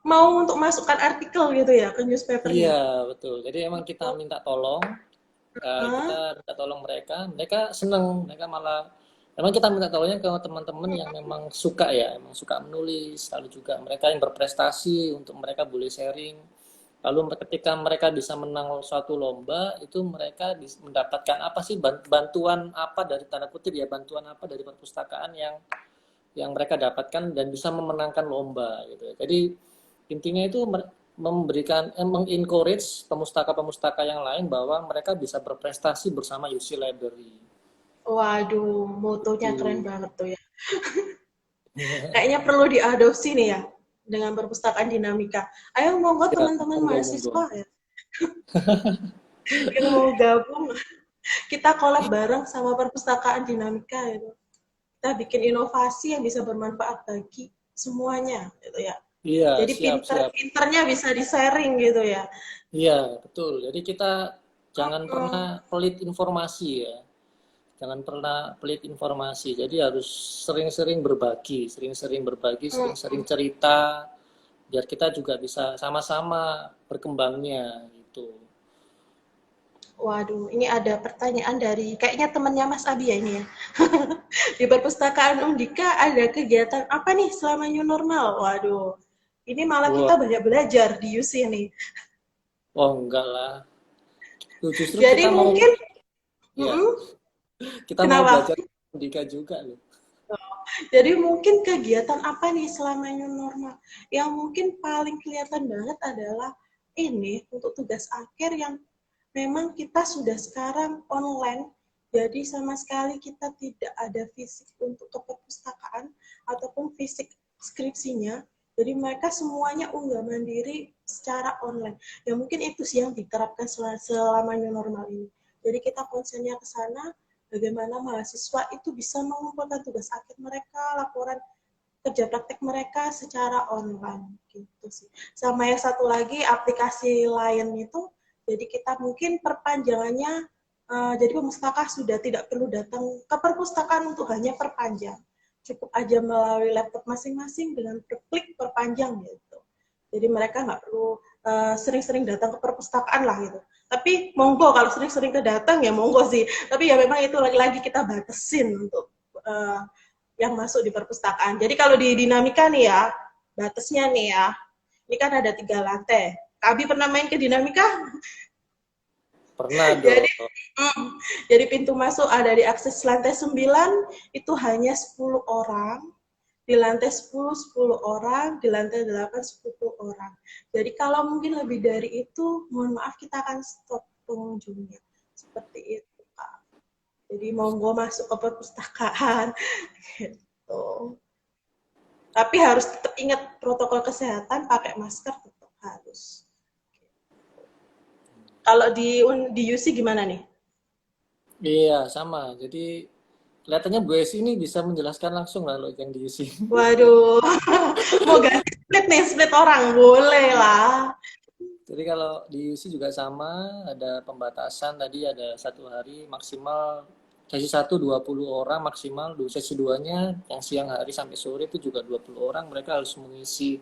[SPEAKER 1] mau untuk masukkan artikel gitu ya ke
[SPEAKER 2] Iya,
[SPEAKER 1] newspapernya.
[SPEAKER 2] betul. Jadi emang kita minta tolong, kita
[SPEAKER 1] Hah?
[SPEAKER 2] minta tolong mereka, mereka seneng, mereka malah, emang kita minta tolongnya ke teman-teman yang memang suka ya, emang suka menulis, lalu juga mereka yang berprestasi untuk mereka boleh sharing. Lalu ketika mereka bisa menang suatu lomba, itu mereka mendapatkan apa sih bantuan apa dari tanda kutip ya, bantuan apa dari perpustakaan yang mereka dapatkan dan bisa memenangkan lomba gitu. Jadi intinya itu memberikan mengencourage pemustaka-pemustaka yang lain bahwa mereka bisa berprestasi bersama UC Library.
[SPEAKER 1] Waduh, motonya keren
[SPEAKER 2] Itu.
[SPEAKER 1] banget tuh ya. Kayaknya perlu diadopsi nih ya dengan perpustakaan dinamika. Ayo monggo
[SPEAKER 2] Ya,
[SPEAKER 1] teman-teman
[SPEAKER 2] monggo monggo.
[SPEAKER 1] mahasiswa ya yang mau gabung, kita collab bareng sama perpustakaan dinamika gitu. Kita bikin inovasi yang bisa bermanfaat bagi semuanya gitu ya.
[SPEAKER 2] Iya,
[SPEAKER 1] Jadi
[SPEAKER 2] siap siap.
[SPEAKER 1] pinter-pinternya bisa di-sharing gitu ya.
[SPEAKER 2] Iya, betul. Jadi kita jangan pernah
[SPEAKER 1] Hmm.
[SPEAKER 2] pelit informasi ya. Jangan pernah pelit informasi. Jadi harus sering-sering berbagi, sering-sering berbagi, sering-sering cerita biar kita juga bisa sama-sama berkembangnya gitu.
[SPEAKER 1] Waduh, ini ada pertanyaan dari kayaknya temannya Mas Abi ya ini ya. Di perpustakaan Undika ada kegiatan apa nih selama new normal? Waduh, ini malah
[SPEAKER 2] Wah,
[SPEAKER 1] kita banyak belajar di UC ini.
[SPEAKER 2] oh enggak lah. Tuh, justru
[SPEAKER 1] Jadi
[SPEAKER 2] kita mau,
[SPEAKER 1] mungkin,
[SPEAKER 2] ya,
[SPEAKER 1] mm-mm,
[SPEAKER 2] kita mau
[SPEAKER 1] kenapa?
[SPEAKER 2] belajar pendidikan juga loh.
[SPEAKER 1] Jadi mungkin kegiatan apa nih selama new normal? Yang mungkin paling kelihatan banget adalah ini untuk tugas akhir yang memang kita sudah sekarang online, jadi sama sekali kita tidak ada fisik untuk ke perpustakaan ataupun fisik skripsinya. Jadi mereka semuanya unggah mandiri secara online. Ya mungkin itu sih yang diterapkan selama new normal ini. Jadi kita konsennya ke sana, bagaimana mahasiswa itu bisa mengumpulkan tugas akhir mereka, laporan kerja praktek mereka secara online gitu sih. Sama yang satu lagi aplikasi lain itu, jadi kita mungkin perpanjangannya, jadi pemustaka sudah tidak perlu datang ke perpustakaan untuk hanya perpanjang, cukup aja melalui laptop masing-masing dengan klik perpanjang gitu. Jadi mereka nggak perlu sering-sering datang ke perpustakaan lah gitu. Tapi monggo kalau sering-sering ke datang ya monggo sih. Tapi ya memang itu lagi-lagi kita batasin untuk yang masuk di perpustakaan. Jadi kalau di dinamika nih ya, batasnya nih ya, ini kan ada 3 lantai. Kabi pernah main ke dinamika?
[SPEAKER 2] Pernah
[SPEAKER 1] Jadi,
[SPEAKER 2] dong.
[SPEAKER 1] jadi pintu masuk ada di akses lantai 9, itu hanya 10 orang. Di lantai 10, 10 orang. Di lantai 8, 10 orang. Jadi kalau mungkin lebih dari itu, mohon maaf kita akan stop pengunjungnya. Seperti itu, Kak. Jadi monggo masuk ke perpustakaan. Gitu. Tapi harus tetap ingat protokol kesehatan, pakai masker tetap harus. Kalau di UC gimana nih?
[SPEAKER 2] Iya, sama. Jadi kelihatannya Bu Esi ini bisa menjelaskan langsung lah loh yang diisi.
[SPEAKER 1] Waduh, mau ganti split nih, split orang boleh lah.
[SPEAKER 2] Jadi kalau di UC juga sama, ada pembatasan tadi ada 1 hari maksimal sesi 1 20 orang maksimal, sesi 2-nya yang siang hari sampai sore itu juga 20 orang, mereka harus mengisi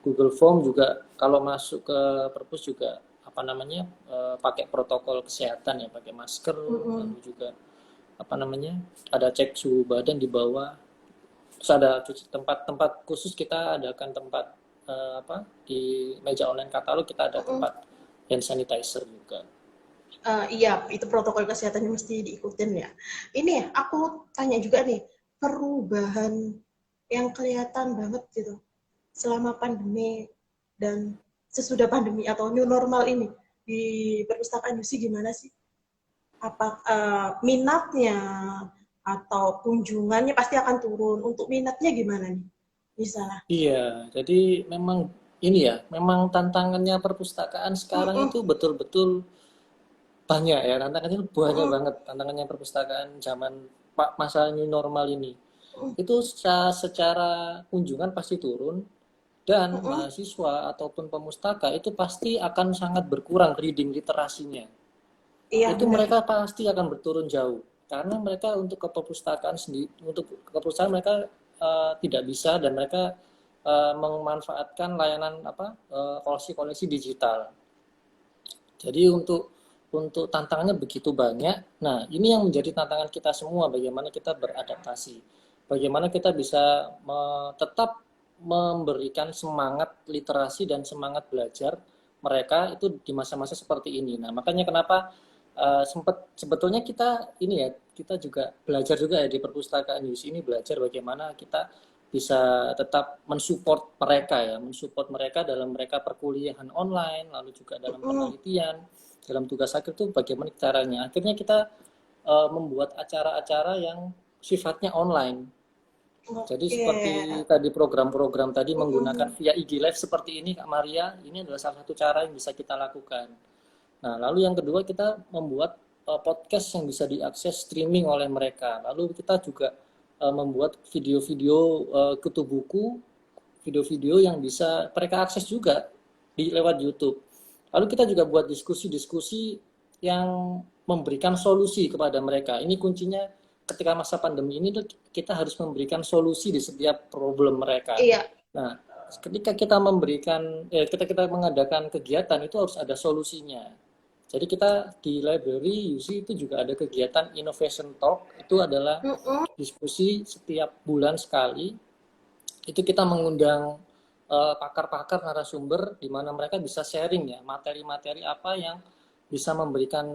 [SPEAKER 2] Google Form juga kalau masuk ke perpus juga apa namanya pakai protokol kesehatan ya, pakai masker, lalu juga apa namanya ada cek suhu badan di bawah. Terus ada tempat-tempat khusus kita adakan tempat apa di meja online katalog kita ada tempat hand sanitizer juga.
[SPEAKER 1] Iya, itu protokol kesehatannya mesti diikutin ya. Ini aku tanya juga nih, perubahan yang kelihatan banget gitu selama pandemi dan sesudah pandemi atau new normal ini di perpustakaan UC gimana sih? Apa minatnya, atau kunjungannya pasti akan turun. Untuk minatnya gimana nih di sana?
[SPEAKER 2] Iya, jadi memang ini ya, memang tantangannya perpustakaan sekarang
[SPEAKER 1] Mm-mm,
[SPEAKER 2] itu betul-betul banyak ya, tantangannya banyak
[SPEAKER 1] mm-mm,
[SPEAKER 2] banget, tantangannya perpustakaan zaman masa new normal ini.
[SPEAKER 1] mm-mm,
[SPEAKER 2] Itu secara kunjungan pasti turun, dan
[SPEAKER 1] mm-mm.
[SPEAKER 2] mahasiswa ataupun pemustaka itu pasti akan sangat berkurang reading literasinya.
[SPEAKER 1] Iya
[SPEAKER 2] Itu
[SPEAKER 1] benar.
[SPEAKER 2] mereka pasti akan berturun jauh, karena mereka untuk ke perpustakaan sendiri, untuk ke perpustakaan mereka tidak bisa, dan mereka memanfaatkan layanan apa, koleksi-koleksi digital. Jadi untuk tantangannya begitu banyak. Nah, ini yang menjadi tantangan kita semua, bagaimana kita beradaptasi. Bagaimana kita bisa tetap memberikan semangat literasi dan semangat belajar mereka itu di masa-masa seperti ini. Nah, makanya kenapa sebetulnya kita ini ya, kita juga belajar juga ya di perpustakaan Yus ini, belajar bagaimana kita bisa tetap mensupport mereka ya, mensupport mereka dalam mereka perkuliahan online, lalu juga dalam
[SPEAKER 1] Mm-mm.
[SPEAKER 2] penelitian, dalam tugas akhir itu bagaimana caranya. Akhirnya kita membuat acara-acara yang sifatnya online. Jadi
[SPEAKER 1] Oke.
[SPEAKER 2] seperti tadi program-program tadi menggunakan
[SPEAKER 1] Mm-mm.
[SPEAKER 2] via IG Live seperti ini Kak Maria, ini adalah salah satu cara yang bisa kita lakukan. Nah, lalu yang kedua kita membuat podcast yang bisa diakses streaming oleh mereka. Lalu kita juga membuat video-video kutu buku, video-video yang bisa mereka akses juga lewat YouTube. Lalu kita juga buat diskusi-diskusi yang memberikan solusi kepada mereka. Ini kuncinya ketika masa pandemi ini kita harus memberikan solusi di setiap problem mereka.
[SPEAKER 1] Iya.
[SPEAKER 2] Nah, ketika kita ketika kita mengadakan kegiatan itu harus ada solusinya. Jadi kita di library UC itu juga ada kegiatan Innovation Talk, itu adalah
[SPEAKER 1] Mm-mm.
[SPEAKER 2] diskusi setiap bulan sekali. Itu kita mengundang pakar-pakar narasumber di mana mereka bisa sharing ya materi-materi apa yang bisa memberikan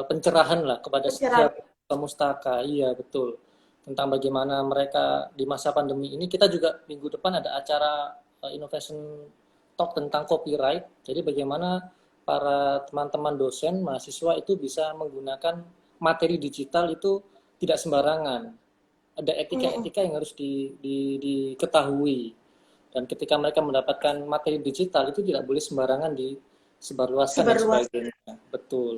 [SPEAKER 2] pencerahan lah kepada
[SPEAKER 1] Pencerahan.
[SPEAKER 2] setiap pemustaka. Iya betul, tentang bagaimana mereka di masa pandemi ini. Kita juga minggu depan ada acara Innovation Talk tentang copyright. Jadi bagaimana para teman-teman dosen mahasiswa itu bisa menggunakan materi digital itu tidak sembarangan, ada
[SPEAKER 1] Mm-mm.
[SPEAKER 2] etika-etika yang harus diketahui. Dan ketika mereka mendapatkan materi digital itu tidak boleh sembarangan disebarluaskan dan
[SPEAKER 1] Seberluas
[SPEAKER 2] sebagainya. Betul.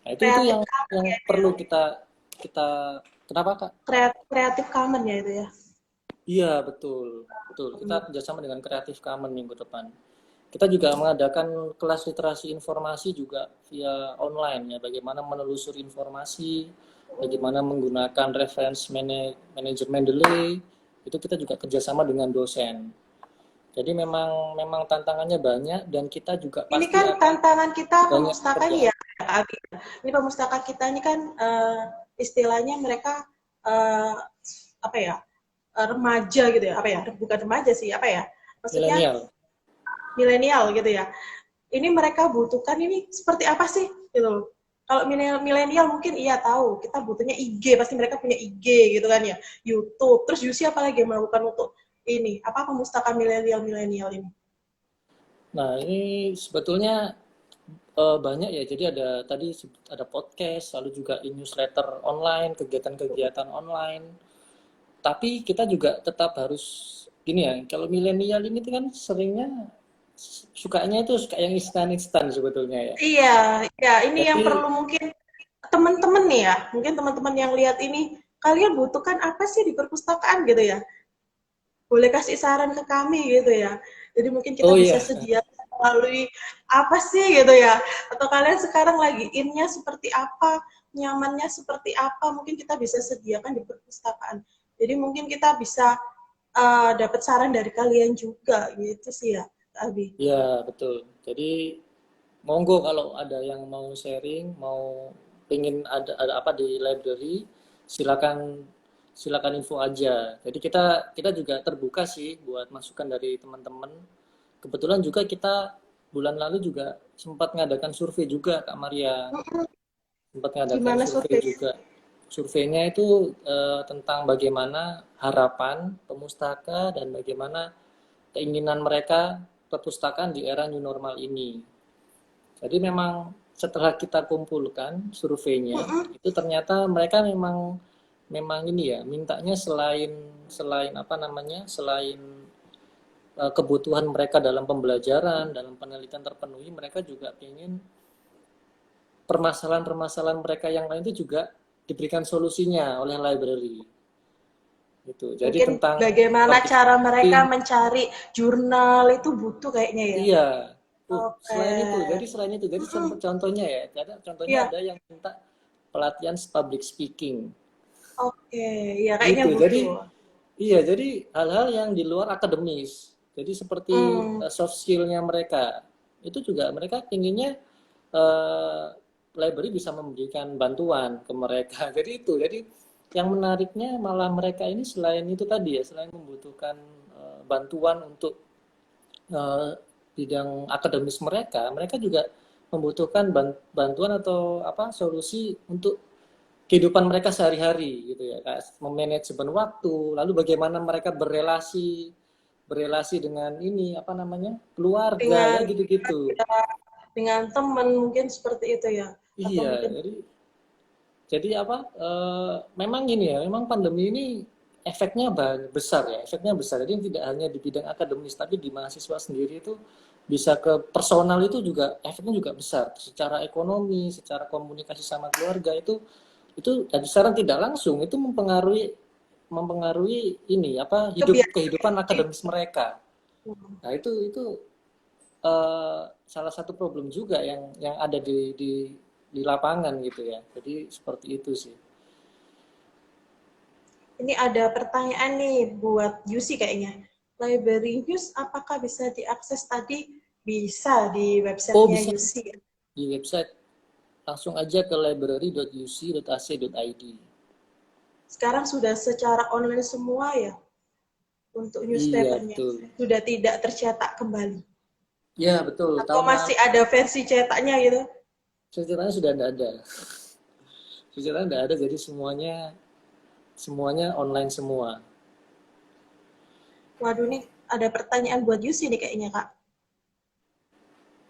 [SPEAKER 2] Nah, itu
[SPEAKER 1] kreatif
[SPEAKER 2] yang perlu kita kita kenapa Kak?
[SPEAKER 1] kreatif common ya itu ya.
[SPEAKER 2] Iya, betul. Betul. Kita kerjasama dengan Creative Commons minggu depan. Kita juga mengadakan kelas literasi informasi juga via online ya, bagaimana menelusuri informasi, bagaimana menggunakan reference manajemen delay, itu kita juga kerjasama dengan dosen. Jadi memang memang tantangannya banyak, dan kita juga
[SPEAKER 1] Ini
[SPEAKER 2] pasti
[SPEAKER 1] kan
[SPEAKER 2] akan
[SPEAKER 1] tantangan kita
[SPEAKER 2] banyak
[SPEAKER 1] pemustaka
[SPEAKER 2] kerja.
[SPEAKER 1] nih ya, Kak Abi. Ini pemustaka kita ini kan istilahnya mereka eh, apa ya, remaja gitu ya, apa ya, bukan remaja sih, apa ya, maksudnya
[SPEAKER 2] Milenial.
[SPEAKER 1] milenial gitu ya. Ini mereka butuhkan ini seperti apa sih gitu loh. Kalau milenial mungkin iya tahu, kita butuhnya IG, pasti mereka punya IG gitu kan ya, YouTube. Terus Yusi apalagi yang melakukan untuk ini, apa pemustaka milenial ini?
[SPEAKER 2] Nah, ini sebetulnya banyak ya. Jadi ada tadi ada podcast, lalu juga newsletter online, kegiatan-kegiatan online. Tapi kita juga tetap harus gini ya. Kalau milenial ini kan seringnya sukanya itu suka yang instan-instan sebetulnya ya.
[SPEAKER 1] Iya, iya, ini yang
[SPEAKER 2] Jadi
[SPEAKER 1] perlu mungkin teman-teman nih ya, mungkin teman-teman yang lihat ini, kalian butuhkan apa sih di perpustakaan gitu ya? Boleh kasih saran ke kami gitu ya. Jadi mungkin kita
[SPEAKER 2] oh
[SPEAKER 1] bisa
[SPEAKER 2] iya,
[SPEAKER 1] sediakan melalui apa sih gitu ya? Atau kalian sekarang lagi innya seperti apa, nyamannya seperti apa, mungkin kita bisa sediakan di perpustakaan. Jadi mungkin kita bisa dapat saran dari kalian juga gitu sih ya, Abi.
[SPEAKER 2] ya betul. Jadi monggo kalau ada yang mau sharing, mau pengen ada apa di library, silakan silakan info aja. Jadi kita juga terbuka sih buat masukan dari teman-teman. Kebetulan juga kita bulan lalu juga sempat mengadakan survei juga Kak Maria. Sempat mengadakan
[SPEAKER 1] Gimana
[SPEAKER 2] survei
[SPEAKER 1] survei?
[SPEAKER 2] juga. Surveinya itu tentang bagaimana harapan pemustaka dan bagaimana keinginan mereka perpustakaan di era new normal ini. Jadi memang setelah kita kumpulkan surveinya, itu ternyata mereka memang memang ini ya, mintanya selain selain apa namanya, selain kebutuhan mereka dalam pembelajaran, dalam penelitian terpenuhi, mereka juga ingin permasalahan-permasalahan mereka yang lain itu juga diberikan solusinya oleh library. Gitu. Jadi
[SPEAKER 1] Mungkin
[SPEAKER 2] tentang
[SPEAKER 1] bagaimana
[SPEAKER 2] public
[SPEAKER 1] cara mereka
[SPEAKER 2] speaking,
[SPEAKER 1] mencari jurnal itu butuh kayaknya ya.
[SPEAKER 2] iya.
[SPEAKER 1] Oke.
[SPEAKER 2] Selain itu, jadi
[SPEAKER 1] Mm-mm.
[SPEAKER 2] contohnya ya, contohnya
[SPEAKER 1] Iya,
[SPEAKER 2] ada yang minta pelatihan public speaking.
[SPEAKER 1] oke. Iya, kayaknya
[SPEAKER 2] Gitu. Jadi
[SPEAKER 1] butuh.
[SPEAKER 2] iya, jadi hal-hal yang di luar akademis. Jadi seperti
[SPEAKER 1] Hmm.
[SPEAKER 2] soft skill-nya mereka. Itu juga mereka inginnya eh, library bisa memberikan bantuan ke mereka. Jadi itu. Jadi yang menariknya malah mereka ini selain itu tadi ya, selain membutuhkan bantuan untuk eh, bidang akademis mereka, mereka juga membutuhkan bantuan atau apa solusi untuk kehidupan mereka sehari-hari gitu ya, kayak memanajemen waktu, lalu bagaimana mereka berrelasi dengan ini apa namanya keluarga
[SPEAKER 1] Dengan
[SPEAKER 2] ya gitu-gitu.
[SPEAKER 1] dengan teman mungkin seperti itu ya. Atau
[SPEAKER 2] Iya,
[SPEAKER 1] mungkin
[SPEAKER 2] jadi apa? Memang ini ya, memang pandemi ini efeknya besar ya, efeknya besar. Jadi tidak hanya di bidang akademis, tapi di mahasiswa sendiri itu bisa ke personal itu juga efeknya juga besar. Secara ekonomi, secara komunikasi sama keluarga itu secara tidak langsung itu mempengaruhi ini apa kehidupan
[SPEAKER 1] kebiasaan.
[SPEAKER 2] akademis mereka. Nah itu salah satu problem juga yang ada di lapangan gitu ya. Jadi seperti itu sih.
[SPEAKER 1] Ini ada pertanyaan nih buat Yusi kayaknya. Library News apakah bisa diakses tadi? Bisa di
[SPEAKER 2] Oh
[SPEAKER 1] websitenya
[SPEAKER 2] bisa
[SPEAKER 1] Yusi.
[SPEAKER 2] di website langsung aja ke library.uc.ac.id.
[SPEAKER 1] Sekarang sudah secara online semua ya untuk
[SPEAKER 2] Iya
[SPEAKER 1] newspapernya.
[SPEAKER 2] betul.
[SPEAKER 1] Sudah tidak tercetak kembali.
[SPEAKER 2] Ya betul.
[SPEAKER 1] Atau masih ada versi cetaknya gitu?
[SPEAKER 2] Ceritanya sudah tidak ada. Ceritanya tidak ada. Jadi semuanya online semua.
[SPEAKER 1] Waduh nih, ada pertanyaan buat Yusi nih kayaknya Kak.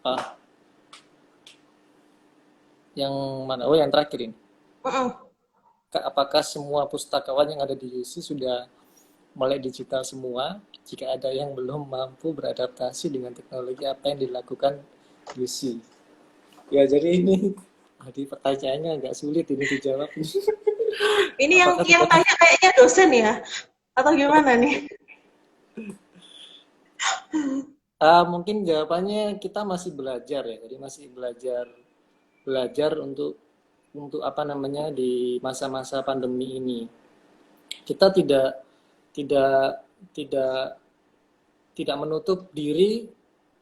[SPEAKER 2] Ah, yang mana? Oh yang terakhir ini.
[SPEAKER 1] Uh-uh.
[SPEAKER 2] Apakah semua pustakawan yang ada di UC sudah melek digital semua? Jika ada yang belum mampu beradaptasi dengan teknologi, apa yang dilakukan UC? Ya, jadi pertanyaannya agak sulit ini dijawab.
[SPEAKER 1] Ini yang
[SPEAKER 2] Apakah
[SPEAKER 1] yang
[SPEAKER 2] tidak?
[SPEAKER 1] tanya kayaknya dosen ya? Atau gimana nih?
[SPEAKER 2] Mungkin jawabannya kita masih belajar ya. Jadi masih belajar belajar untuk apa namanya di masa-masa pandemi ini. Kita tidak tidak tidak menutup diri,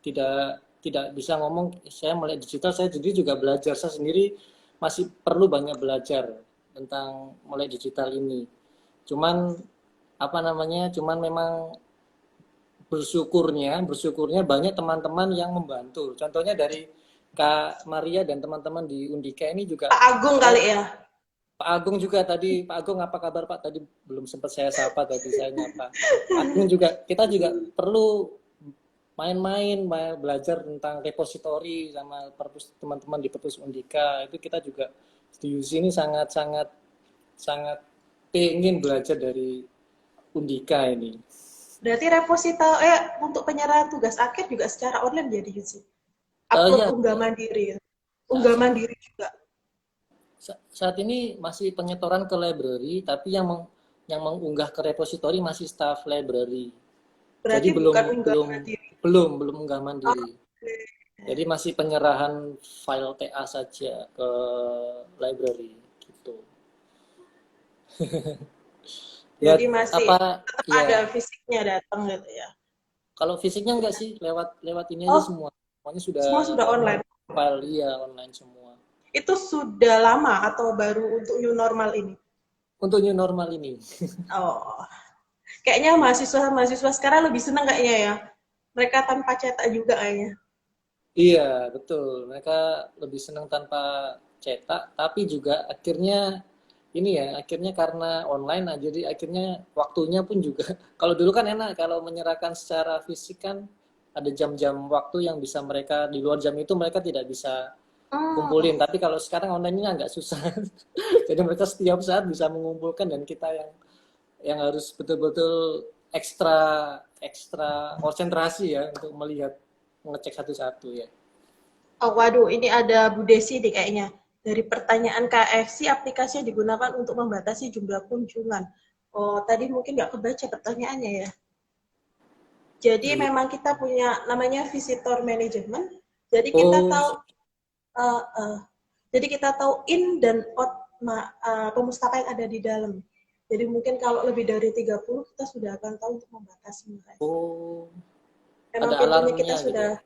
[SPEAKER 2] tidak tidak bisa ngomong saya melek digital, saya sendiri juga belajar, saya sendiri masih perlu banyak belajar tentang melek digital ini. Cuman apa namanya? Cuman memang bersyukurnya banyak teman-teman yang membantu. Contohnya dari Kak Maria dan teman-teman di Undika ini juga
[SPEAKER 1] Pak Agung
[SPEAKER 2] saya
[SPEAKER 1] kali ya?
[SPEAKER 2] Pak Agung juga tadi, Pak Agung apa kabar Pak? Tadi belum sempat saya sapa, tadi saya nyapa. Pak Agung juga, kita juga perlu main-main, belajar tentang repositori sama teman-teman di perpus Undika. Itu kita juga di sini sangat-sangat sangat pengen belajar dari Undika ini.
[SPEAKER 1] Berarti repositori untuk penyerahan tugas akhir juga secara online jadi Yusi?
[SPEAKER 2] Ya,
[SPEAKER 1] Upload unggah mandiri ya? Unggah mandiri juga?
[SPEAKER 2] saat ini masih penyetoran ke library, tapi yang mengunggah ke repositori masih staff library. Jadi
[SPEAKER 1] Berarti
[SPEAKER 2] belum
[SPEAKER 1] bukan unggah
[SPEAKER 2] belum
[SPEAKER 1] mandiri?
[SPEAKER 2] belum belum unggah
[SPEAKER 1] Oh,
[SPEAKER 2] mandiri. Jadi masih penyerahan file TA saja ke library gitu. Ya
[SPEAKER 1] jadi masih
[SPEAKER 2] apa
[SPEAKER 1] tetap ada
[SPEAKER 2] ya
[SPEAKER 1] fisiknya datang gitu ya?
[SPEAKER 2] kalau fisiknya enggak sih lewat lewat ini aja
[SPEAKER 1] Oh,
[SPEAKER 2] semua. Semuanya sudah
[SPEAKER 1] semua sudah
[SPEAKER 2] normal
[SPEAKER 1] online?
[SPEAKER 2] file iya online semua.
[SPEAKER 1] Itu sudah lama atau baru untuk new normal ini?
[SPEAKER 2] Untuk new normal ini.
[SPEAKER 1] Oh, kayaknya mahasiswa-mahasiswa sekarang lebih senang kayaknya ya. Mereka tanpa cetak juga kayaknya.
[SPEAKER 2] Iya, betul. Mereka lebih senang tanpa cetak, tapi juga akhirnya ini ya, akhirnya karena online, nah jadi akhirnya waktunya pun juga, kalau dulu kan enak, kalau menyerahkan secara fisik kan ada jam-jam waktu yang bisa mereka, di luar jam itu mereka tidak bisa
[SPEAKER 1] Hmm.
[SPEAKER 2] kumpulin. Tapi kalau sekarang online-nya agak susah. Jadi mereka setiap saat bisa mengumpulkan dan kita yang harus betul-betul ekstra ekstra konsentrasi ya untuk melihat mengecek satu-satu ya.
[SPEAKER 1] Oh, waduh, ini ada Bu Desi nih kayaknya. Dari pertanyaan KFC, aplikasinya digunakan untuk membatasi jumlah kunjungan. Oh, tadi mungkin nggak kebaca pertanyaannya ya. Jadi
[SPEAKER 2] Iya.
[SPEAKER 1] memang kita punya namanya visitor management. Jadi kita
[SPEAKER 2] Oh,
[SPEAKER 1] tahu, uh, uh, jadi kita tahu in dan out pemustaka yang ada di dalam. Jadi mungkin kalau lebih dari 30 kita sudah akan tahu untuk membatasi mereka.
[SPEAKER 2] oh,
[SPEAKER 1] Memang
[SPEAKER 2] ada
[SPEAKER 1] pintunya kita
[SPEAKER 2] alarmnya gitu
[SPEAKER 1] sudah
[SPEAKER 2] ya.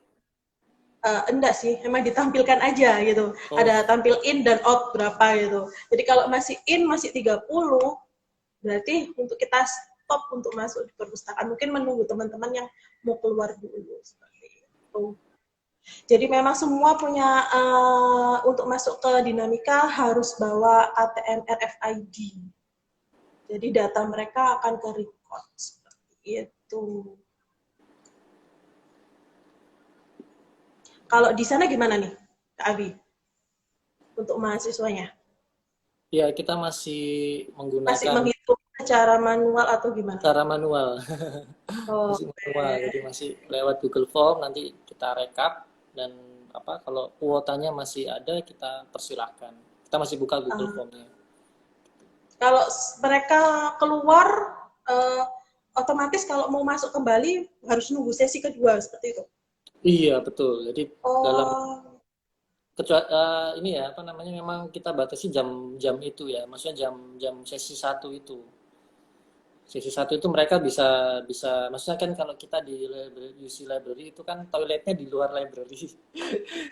[SPEAKER 1] enggak sih, memang ditampilkan aja gitu.
[SPEAKER 2] Oh,
[SPEAKER 1] Ada tampil in dan out berapa gitu. Jadi kalau masih in masih 30, berarti untuk kita stop untuk masuk di perpustakaan. Mungkin menunggu teman-teman yang mau keluar dulu seperti itu. Jadi memang semua punya untuk masuk ke dinamika harus bawa ATM RFID. Jadi data mereka akan ke record seperti itu. Kalau di sana gimana nih, Kak Abi? Untuk mahasiswanya?
[SPEAKER 2] ya kita masih
[SPEAKER 1] Masih
[SPEAKER 2] menggunakan
[SPEAKER 1] menghitung secara manual atau gimana?
[SPEAKER 2] cara manual.
[SPEAKER 1] Oh,
[SPEAKER 2] Masih manual, jadi masih lewat Google Form nanti kita rekap dan apa kalau kuotanya masih ada kita persilahkan. Kita masih buka Google
[SPEAKER 1] uh,
[SPEAKER 2] Formnya.
[SPEAKER 1] kalau mereka keluar, uh, otomatis kalau mau masuk kembali harus nunggu sesi kedua seperti itu.
[SPEAKER 2] Iya betul. Jadi dalam
[SPEAKER 1] Oh,
[SPEAKER 2] kecuali ini ya apa namanya memang kita batasi jam-jam itu ya, maksudnya jam-jam sesi satu itu. Sesi satu itu mereka bisa bisa maksudnya kan kalau kita di library, UC library itu kan toiletnya di luar library.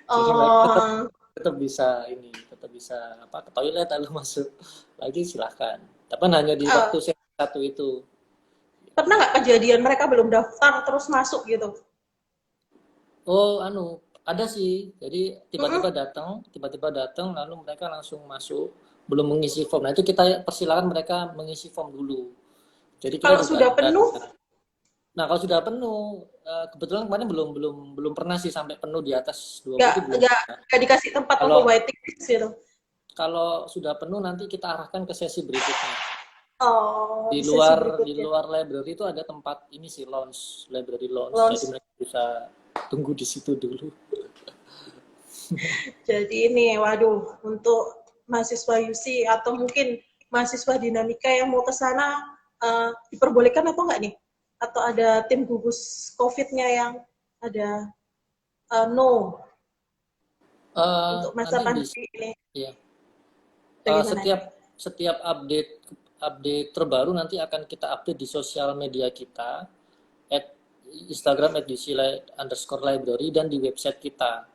[SPEAKER 2] Jadi mereka tetap
[SPEAKER 1] oh,
[SPEAKER 2] tetap bisa ini, tetap bisa apa ke toilet lalu masuk lagi silahkan. Tapi hanya di
[SPEAKER 1] uh,
[SPEAKER 2] waktu sesi satu itu.
[SPEAKER 1] pernah nggak kejadian mereka belum daftar terus masuk gitu?
[SPEAKER 2] Oh, anu, ada sih. Jadi
[SPEAKER 1] Mm-mm.
[SPEAKER 2] tiba-tiba datang, lalu mereka langsung masuk, belum mengisi form. Nah, itu kita persilakan mereka mengisi form dulu. Jadi kita
[SPEAKER 1] Kalau
[SPEAKER 2] juga
[SPEAKER 1] sudah
[SPEAKER 2] ada.
[SPEAKER 1] penuh,
[SPEAKER 2] Nah, kalau sudah penuh, kebetulan kemarin belum belum belum pernah sih sampai penuh di atas 20
[SPEAKER 1] nggak
[SPEAKER 2] itu belum
[SPEAKER 1] nggak
[SPEAKER 2] pernah.
[SPEAKER 1] nggak dikasih tempat
[SPEAKER 2] Kalau
[SPEAKER 1] untuk waiting list gitu.
[SPEAKER 2] kalau sudah penuh nanti kita arahkan ke sesi berikutnya.
[SPEAKER 1] Oh,
[SPEAKER 2] Di
[SPEAKER 1] di sesi
[SPEAKER 2] luar di
[SPEAKER 1] berikutnya.
[SPEAKER 2] luar library itu ada tempat ini sih lounge, library lounge. Jadi
[SPEAKER 1] Launch.
[SPEAKER 2] mereka bisa tunggu di situ dulu.
[SPEAKER 1] Jadi ini, waduh, untuk mahasiswa UC atau mungkin mahasiswa dinamika yang mau ke sana, diperbolehkan atau enggak nih? Atau ada tim gugus COVID-nya yang ada no untuk masa
[SPEAKER 2] Nanti bisa
[SPEAKER 1] pandemi ini?
[SPEAKER 2] ya.
[SPEAKER 1] Bagaimana nih?
[SPEAKER 2] Setiap setiap update update terbaru nanti akan kita update di sosial media kita, at Instagram @uc_library dan di website kita.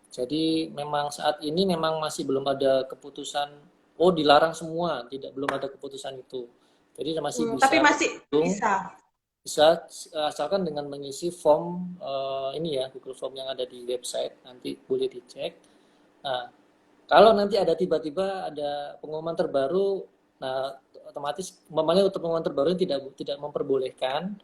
[SPEAKER 2] Jadi memang saat ini memang masih belum ada keputusan, oh dilarang semua, tidak belum ada keputusan itu. Jadi masih
[SPEAKER 1] Tapi
[SPEAKER 2] bisa
[SPEAKER 1] masih
[SPEAKER 2] berkunjung,
[SPEAKER 1] bisa.
[SPEAKER 2] bisa asalkan dengan mengisi form ini ya Google Form yang ada di website nanti boleh dicek. Nah, kalau nanti ada tiba-tiba ada pengumuman terbaru, nah otomatis umpamanya untuk pengumuman terbaru tidak tidak memperbolehkan.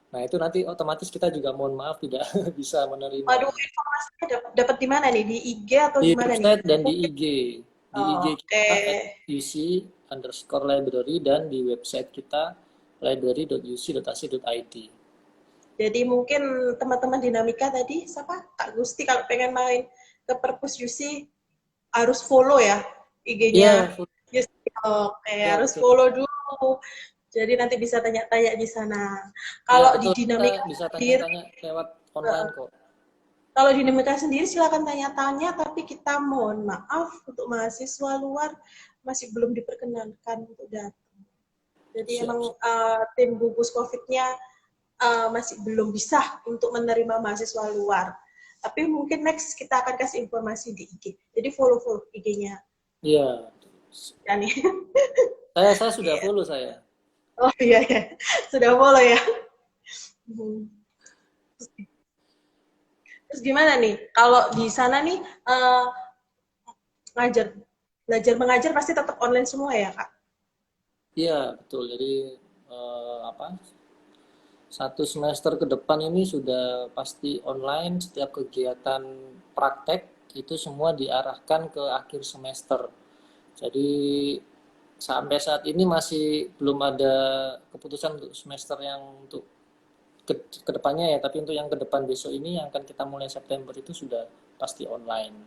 [SPEAKER 2] Nah, itu nanti otomatis kita juga mohon maaf tidak bisa menerima
[SPEAKER 1] Waduh, informasinya dapat di mana nih? Di IG atau
[SPEAKER 2] di
[SPEAKER 1] di mana nih?
[SPEAKER 2] website dan di
[SPEAKER 1] Mungkin.
[SPEAKER 2] IG. Di IG
[SPEAKER 1] Oh,
[SPEAKER 2] kita
[SPEAKER 1] oke.
[SPEAKER 2] @uc_library dan di website kita library.uc.ac.id.
[SPEAKER 1] Jadi mungkin teman-teman dinamika tadi, siapa? Kak Gusti kalau pengen main ke Perpus UC harus follow ya IG-nya.
[SPEAKER 2] Iya,
[SPEAKER 1] Yes, oke,
[SPEAKER 2] ya
[SPEAKER 1] harus
[SPEAKER 2] betul.
[SPEAKER 1] follow dulu. Jadi nanti bisa tanya-tanya di sana.
[SPEAKER 2] Ya
[SPEAKER 1] Kalau di
[SPEAKER 2] betul. Kita
[SPEAKER 1] dinamika
[SPEAKER 2] bisa
[SPEAKER 1] sendiri,
[SPEAKER 2] tanya-tanya lewat online
[SPEAKER 1] eh,
[SPEAKER 2] kok.
[SPEAKER 1] kalau di dinamika sendiri silakan tanya-tanya, tapi kita mohon maaf untuk mahasiswa luar masih belum diperkenankan untuk datang. Jadi
[SPEAKER 2] Siap.
[SPEAKER 1] emang tim gugus COVID-nya masih belum bisa untuk menerima mahasiswa luar. Tapi mungkin next kita akan kasih informasi di IG. Jadi follow-follow IG-nya.
[SPEAKER 2] Iya.
[SPEAKER 1] Ya nih.
[SPEAKER 2] Saya sudah
[SPEAKER 1] Iya.
[SPEAKER 2] follow saya.
[SPEAKER 1] Oh iya ya. Sudah follow ya. Hmm. Terus gimana nih? Kalau di sana nih ngajar belajar mengajar pasti tetap online semua ya, Kak?
[SPEAKER 2] Iya, betul. Jadi apa? Satu semester ke depan ini sudah pasti online setiap kegiatan praktek itu semua diarahkan ke akhir semester. Jadi sampai saat ini masih belum ada keputusan untuk semester yang untuk ke depannya ya, tapi untuk yang ke depan besok ini yang akan kita mulai September itu sudah pasti online.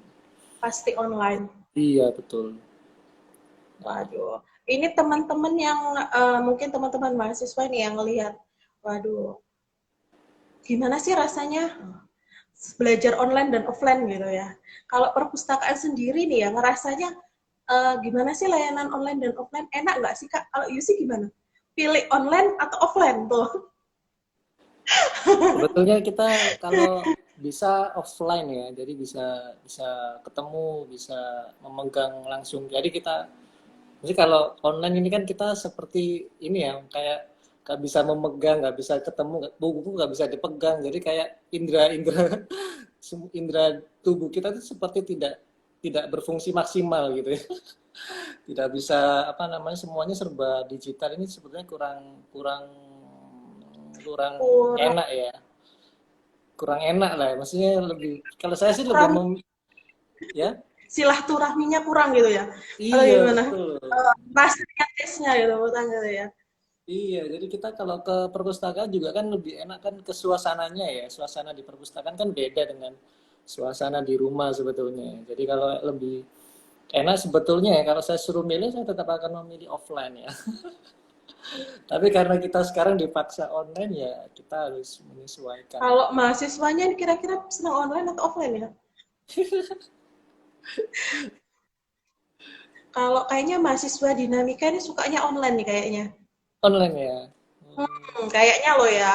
[SPEAKER 1] Pasti online.
[SPEAKER 2] Iya, betul.
[SPEAKER 1] Waduh, ini teman-teman yang mungkin teman-teman mahasiswa nih yang ngelihat, waduh, gimana sih rasanya belajar online dan offline gitu ya. Kalau perpustakaan sendiri nih ya ngerasanya gimana sih layanan online dan offline? Enak nggak sih Kak? Kalau Yusi gimana? Pilih online atau offline tuh?
[SPEAKER 2] Sebetulnya kita kalau bisa offline ya, jadi bisa bisa ketemu, bisa memegang langsung. Jadi kalau online ini kan kita seperti ini ya, kayak nggak bisa memegang, nggak bisa ketemu, buku nggak bisa dipegang. Jadi kayak indera-indera indera tubuh kita itu seperti tidak berfungsi maksimal gitu ya. Tidak bisa apa namanya, semuanya serba digital, ini sebetulnya kurang kurang kurang
[SPEAKER 1] Kurang
[SPEAKER 2] enak ya, kurang enak lah, maksudnya lebih, kalau saya sih lebih
[SPEAKER 1] kurang
[SPEAKER 2] ya.
[SPEAKER 1] silaturahminya kurang gitu ya. Atau
[SPEAKER 2] Iya,
[SPEAKER 1] gimana?
[SPEAKER 2] betul.
[SPEAKER 1] Rasanya tesnya gitu menurut gitu ya.
[SPEAKER 2] Iya, jadi kita kalau ke perpustakaan juga kan lebih enak kan, ke suasananya ya. Suasana di perpustakaan kan beda dengan suasana di rumah sebetulnya. Jadi kalau lebih enak sebetulnya ya, kalau saya suruh milih, saya tetap akan memilih offline ya. Tapi karena kita sekarang dipaksa online ya, kita harus menyesuaikan.
[SPEAKER 1] Kalau mahasiswanya kira-kira senang online atau offline ya? Kalau kayaknya mahasiswa dinamika ini sukanya online nih kayaknya.
[SPEAKER 2] Online ya.
[SPEAKER 1] Kayaknya loh ya.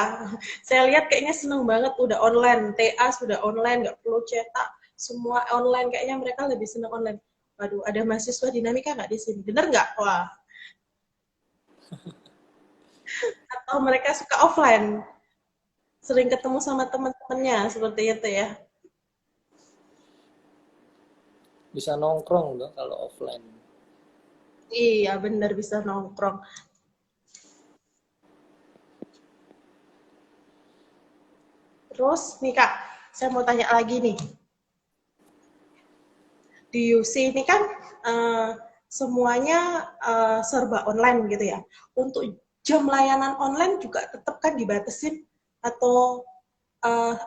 [SPEAKER 1] Saya lihat kayaknya seneng banget udah online. TA sudah online, nggak perlu cetak. Semua online. Kayaknya mereka lebih seneng online. Waduh, ada mahasiswa dinamika nggak di sini? Bener nggak? Wah. Atau mereka suka offline? Sering ketemu sama teman-temannya seperti itu ya.
[SPEAKER 2] Bisa nongkrong loh kalau offline.
[SPEAKER 1] Iya, bener bisa nongkrong. Terus nih Kak, saya mau tanya lagi nih. Di UC ini kan semuanya serba online gitu ya. Untuk jam layanan online juga tetap kan dibatasin atau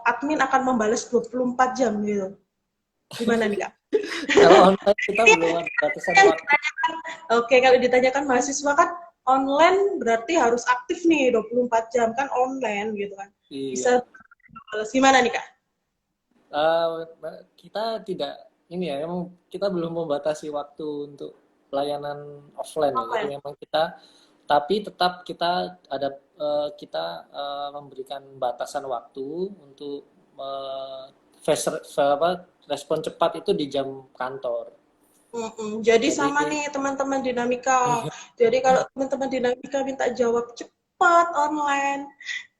[SPEAKER 1] admin akan membalas 24 jam gitu. Gimana nih Kak?
[SPEAKER 2] Kalau online kita
[SPEAKER 1] Ini
[SPEAKER 2] belum ada batasan
[SPEAKER 1] yang
[SPEAKER 2] waktu.
[SPEAKER 1] ditanyakan, oke kalau ditanyakan mahasiswa kan online berarti harus aktif nih 24 jam kan online gitu kan. Bisa
[SPEAKER 2] Iya.
[SPEAKER 1] balas gimana nih Kak?
[SPEAKER 2] Kita tidak ini ya, memang kita belum membatasi waktu untuk pelayanan offline ya. Jadi
[SPEAKER 1] Online.
[SPEAKER 2] memang kita, tapi tetap kita ada memberikan batasan waktu untuk respon cepat itu di jam kantor.
[SPEAKER 1] Jadi
[SPEAKER 2] Jadi
[SPEAKER 1] sama nih teman-teman dinamika. Jadi kalau teman-teman dinamika minta jawab cepat online,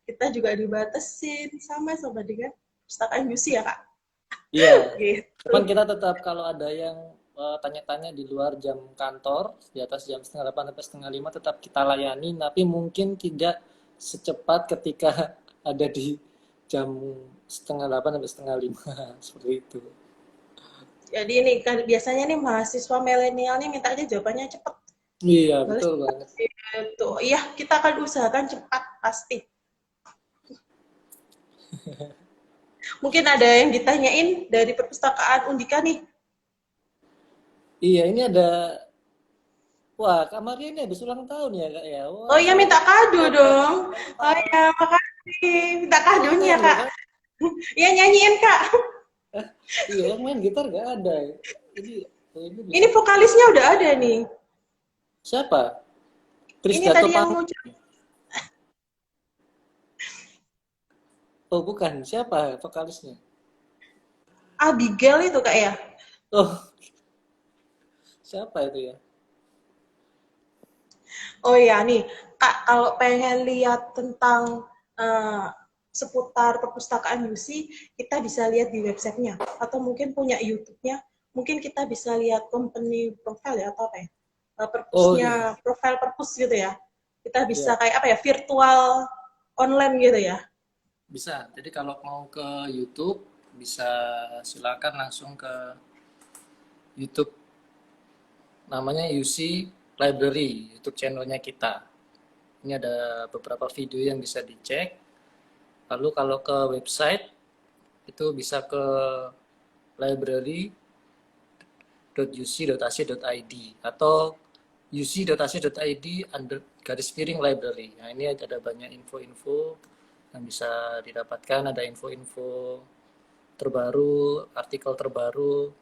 [SPEAKER 1] kita juga dibatasin sama dengan perpustakaan UC ya Kak.
[SPEAKER 2] iya,
[SPEAKER 1] Gitu.
[SPEAKER 2] cuman kita tetap kalau ada yang tanya-tanya di luar jam kantor, di atas jam setengah 8 sampai setengah 5 tetap kita layani, tapi mungkin tidak secepat ketika ada di jam setengah 8 sampai setengah 5 seperti itu.
[SPEAKER 1] Jadi ini kan biasanya nih mahasiswa milenial nih minta aja jawabannya cepet.
[SPEAKER 2] Iya,
[SPEAKER 1] Balas
[SPEAKER 2] betul
[SPEAKER 1] cepet
[SPEAKER 2] banget.
[SPEAKER 1] gitu. Iya, kita akan usahakan cepat pasti. Mungkin ada yang ditanyain dari perpustakaan Undika nih.
[SPEAKER 2] Iya, ini ada, wah, Kak Maria ini habis ulang tahun ya, Kak ya.
[SPEAKER 1] Oh
[SPEAKER 2] Wah,
[SPEAKER 1] iya
[SPEAKER 2] selamat
[SPEAKER 1] minta kado dong.
[SPEAKER 2] ulang
[SPEAKER 1] Oh
[SPEAKER 2] tahun.
[SPEAKER 1] iya makasih. Minta kadonya
[SPEAKER 2] Keren loh,
[SPEAKER 1] Kak.
[SPEAKER 2] Kak.
[SPEAKER 1] Iya nyanyiin Kak.
[SPEAKER 2] Iya, yang main gitar nggak ada. Ini, ini
[SPEAKER 1] Ini
[SPEAKER 2] bisa.
[SPEAKER 1] vokalisnya udah ada nih.
[SPEAKER 2] Siapa?
[SPEAKER 1] Ini
[SPEAKER 2] Krisdato
[SPEAKER 1] tadi yang
[SPEAKER 2] Pang.
[SPEAKER 1] mau
[SPEAKER 2] Oh, bukan. Siapa vokalisnya?
[SPEAKER 1] Abigail itu Kak ya.
[SPEAKER 2] Oh, siapa itu ya?
[SPEAKER 1] Oh iya nih, Kak, kalau pengen lihat tentang uh, seputar perpustakaan UC, kita bisa lihat di websitenya. Atau mungkin punya YouTube-nya, mungkin kita bisa lihat company profile ya, atau apa ya,
[SPEAKER 2] Oh
[SPEAKER 1] perpusnya,
[SPEAKER 2] iya,
[SPEAKER 1] profile perpus gitu ya. Kita bisa
[SPEAKER 2] iya,
[SPEAKER 1] kayak apa ya, virtual online gitu ya.
[SPEAKER 2] bisa. Jadi kalau mau ke YouTube, bisa silakan langsung ke YouTube, namanya UC Library, YouTube channelnya kita. Ini ada beberapa video yang bisa dicek. Lalu kalau ke website itu bisa ke library.uc.ac.id atau uc.ac.id _library. Nah, ini ada banyak info-info yang bisa didapatkan, ada info-info terbaru, artikel terbaru